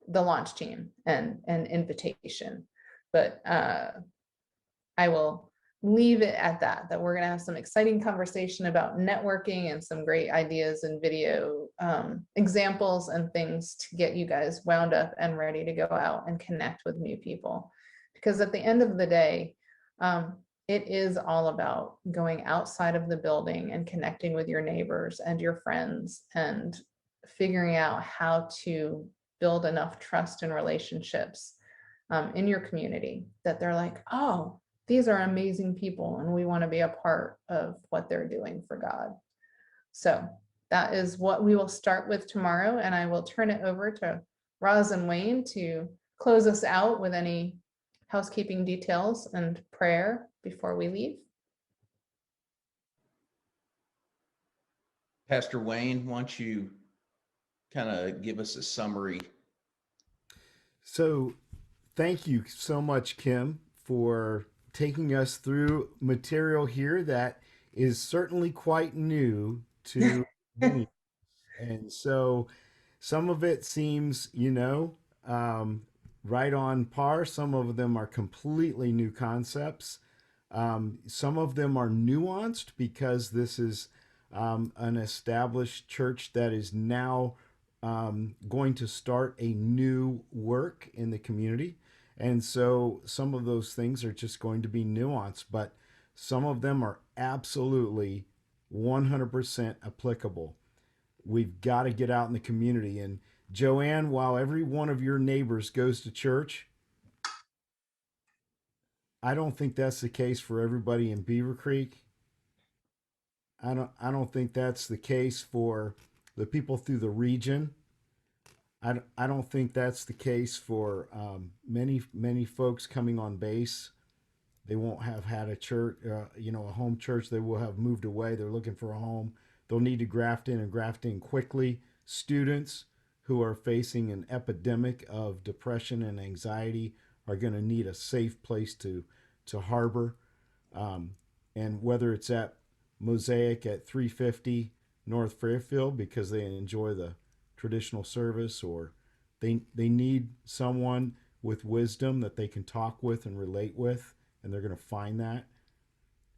the launch team and invitation. But I will leave it at that we're going to have some exciting conversation about networking and some great ideas and video examples and things to get you guys wound up and ready to go out and connect with new people. Because at the end of the day, it is all about going outside of the building and connecting with your neighbors and your friends and figuring out how to build enough trust and relationships in your community that they're like, oh, these are amazing people and we want to be a part of what they're doing for God. So that is what we will start with tomorrow. And I will turn it over to Roz and Wayne to close us out with any housekeeping details and prayer before we leave. Pastor Wayne, why don't you kind of give us a summary? So thank you so much, Kim, for taking us through material here that is certainly quite new to me. And so some of it seems, right on par. Some of them are completely new concepts. Some of them are nuanced because this is an established church that is now going to start a new work in the community. And so some of those things are just going to be nuanced, but some of them are absolutely 100% applicable. We've got to get out in the community. And Joanne, while every one of your neighbors goes to church, I don't think that's the case for everybody in Beaver Creek. I don't think that's the case for the people through the region. I don't think that's the case for many folks coming on base. They won't have had a church, a home church. They will have moved away. They're looking for a home. They'll need to graft in and graft in quickly. Students who are facing an epidemic of depression and anxiety are going to need a safe place to harbor. And whether it's at Mosaic at 350 North Fairfield because they enjoy the traditional service, or they need someone with wisdom that they can talk with and relate with, and they're going to find that.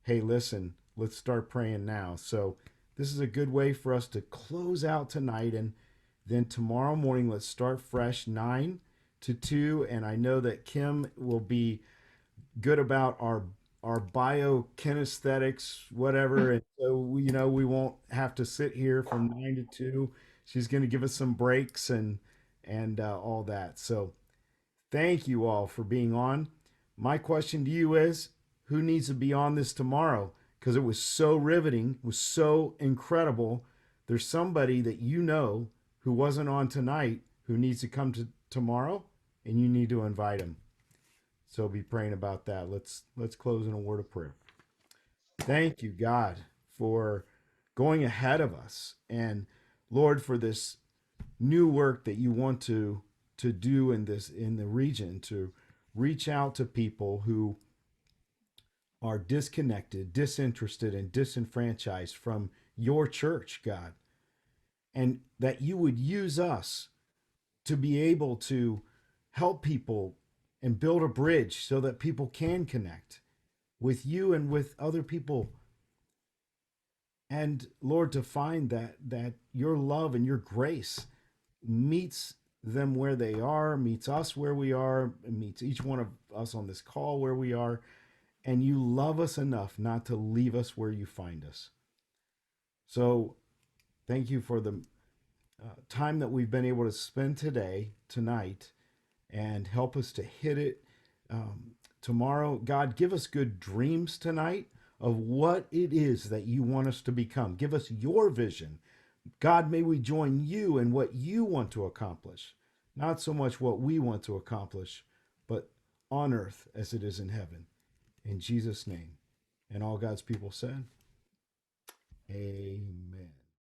Hey, listen, let's start praying now. So this is a good way for us to close out tonight, and then tomorrow morning let's start fresh, 9 to 2. And I know that Kim will be good about our biokinesthetics, whatever, and so we won't have to sit here from 9 to 2. She's going to give us some breaks and all that. So thank you all for being on. My question to you is, who needs to be on this tomorrow? Because it was so riveting, it was so incredible. There's somebody that who wasn't on tonight who needs to come to tomorrow, and you need to invite him. So be praying about that. Let's close in a word of prayer. Thank you, God, for going ahead of us, and Lord, for this new work that you want to do in the region, to reach out to people who are disconnected, disinterested, and disenfranchised from your church, God, and that you would use us to be able to help people and build a bridge so that people can connect with you and with other people. And Lord, to find that your love and your grace meets them where they are, meets us where we are, and meets each one of us on this call where we are. And you love us enough not to leave us where you find us. So thank you for the time that we've been able to spend tonight, and help us to hit it tomorrow. God, give us good dreams tonight of what it is that you want us to become. Give us your vision. God, may we join you in what you want to accomplish, not so much what we want to accomplish, but on earth as it is in heaven. In Jesus' name. And all God's people said, amen.